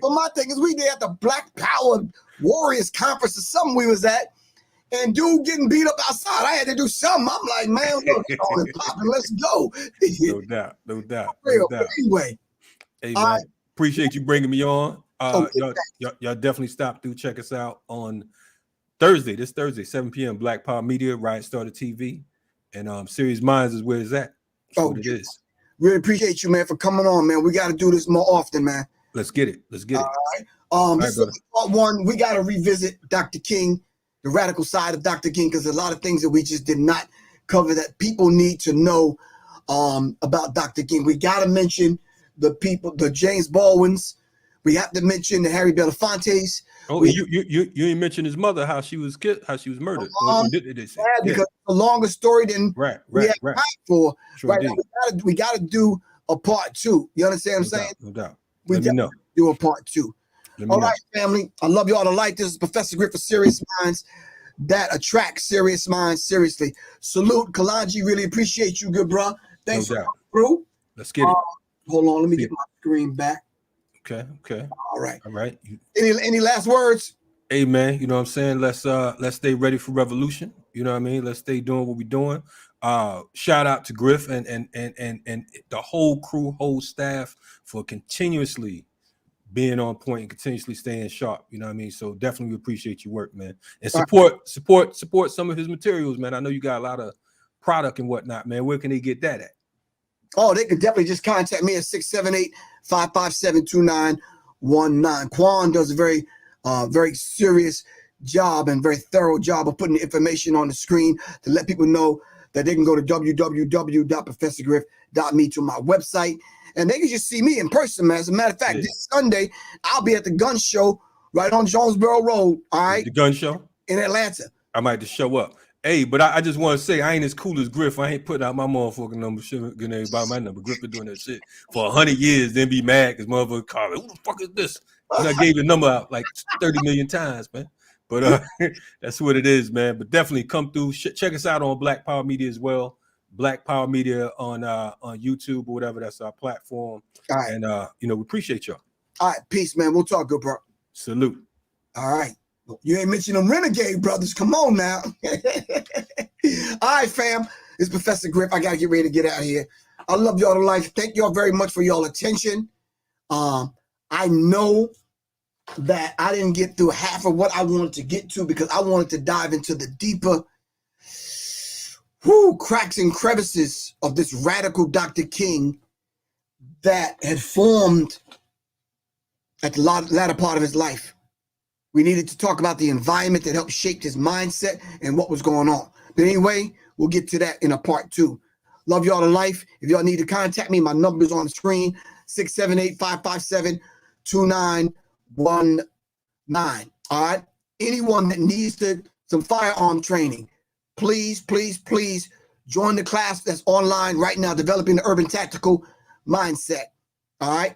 But my thing is, we did at the Black Power Warriors Conference or something we was at, and dude getting beat up outside. I had to do something. I'm like, man, look, let's go. No doubt. Anyway, hey man, appreciate you bringing me on. Y'all definitely stop through. Check us out on this Thursday, 7 p.m. Black Power Media, Riot Starter TV. And Serious Minds is where it's at. That's what it is. Really appreciate you, man, for coming on, man. We got to do this more often, man. Let's get it. All right. This is part 1. We got to revisit Dr. King, the radical side of Dr. King, because there's a lot of things that we just did not cover that people need to know about Dr. King. We got to mention the James Baldwins. We have to mention the Harry Belafontes. Oh, you didn't mention his mother, how she was murdered. Because it's a longer story than we had time for. Sure right now, we got to do a part 2. You understand what I'm saying? No doubt. We got to do a part 2. All right, family. I love you all to like this. Professor Griff for Serious Minds that attract serious minds. Seriously. Salute, Kalonji. Really appreciate you, good bro. Thanks for coming through. Let's get it. Hold on. Let me get my screen back. Okay. All right. Any last words? Hey man, you know what I'm saying? Let's stay ready for revolution. You know what I mean? Let's stay doing what we're doing. Shout out to Griff and the whole crew, whole staff for continuously being on point and continuously staying sharp. You know what I mean? So definitely appreciate your work, man. And support some of his materials, man. I know you got a lot of product and whatnot, man. Where can they get that at? Oh, they could definitely just contact me at 678-557-2919. Quan does a very serious job and very thorough job of putting the information on the screen to let people know that they can go to www.professorgriff.me to my website, and they can just see me in person, man. As a matter of fact, this Sunday, I'll be at the gun show right on Jonesboro Road, all right? The gun show? In Atlanta. I might just show up. Hey, but I just want to say I ain't as cool as Griff. I ain't putting out my motherfucking number, giving everybody my number. Griff been doing that shit for 100 years, then be mad because motherfucker call it, who the fuck is this? And I gave the number out like 30 million times, man. But that's what it is, man. But definitely come through. Check us out on Black Power Media as well. Black Power Media on YouTube or whatever. That's our platform. All right. And we appreciate y'all. All right, peace, man. We'll talk, good bro. Salute. All right. You ain't mentioned them Renegade brothers. Come on now. All right, fam. It's Professor Griff. I got to get ready to get out of here. I love y'all to life. Thank y'all very much for y'all attention. I know that I didn't get through half of what I wanted to get to because I wanted to dive into the deeper cracks and crevices of this radical Dr. King that had formed at the latter part of his life. We needed to talk about the environment that helped shape his mindset and what was going on. But anyway, we'll get to that in a part 2. Love y'all to life. If y'all need to contact me, my number's on the screen, 678-557-2919. All right? Anyone that needs some firearm training, please, please, please join the class that's online right now, Developing the Urban Tactical Mindset. All right?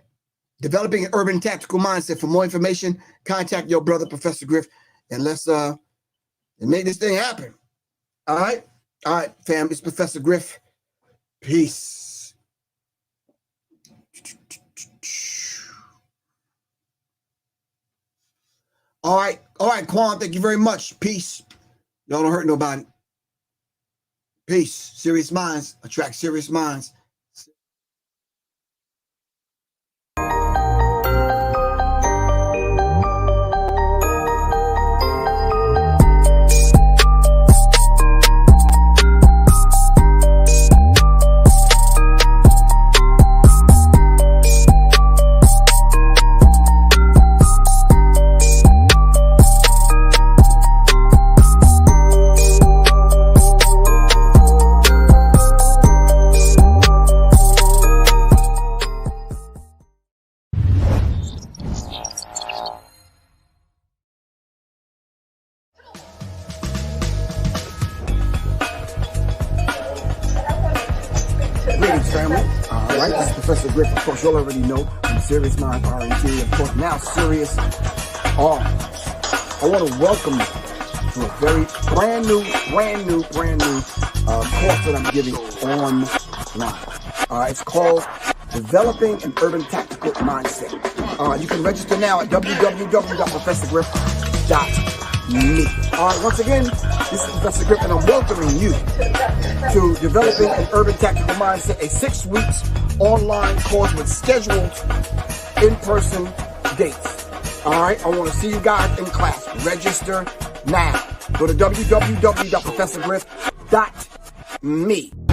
Developing an Urban Tactical Mindset. For more information, contact your brother, Professor Griff, and let's make this thing happen. All right? All right, fam. It's Professor Griff. Peace. All right, Quan, thank you very much. Peace. Y'all don't hurt nobody. Peace. Serious minds attract serious minds. Griff, of course, you'll already know from Serious Minds R&T, of course, now Serious R. I want to welcome you to a very brand new course that I'm giving online. It's called Developing an Urban Tactical Mindset. You can register now at www.professorgriff.me. Once again, this is Professor Griff, and I'm welcoming you to Developing an Urban Tactical Mindset, a 6 weeks online course with scheduled in-person dates. All right, I want to see you guys in class. Register now. Go to www.professorgriff.me.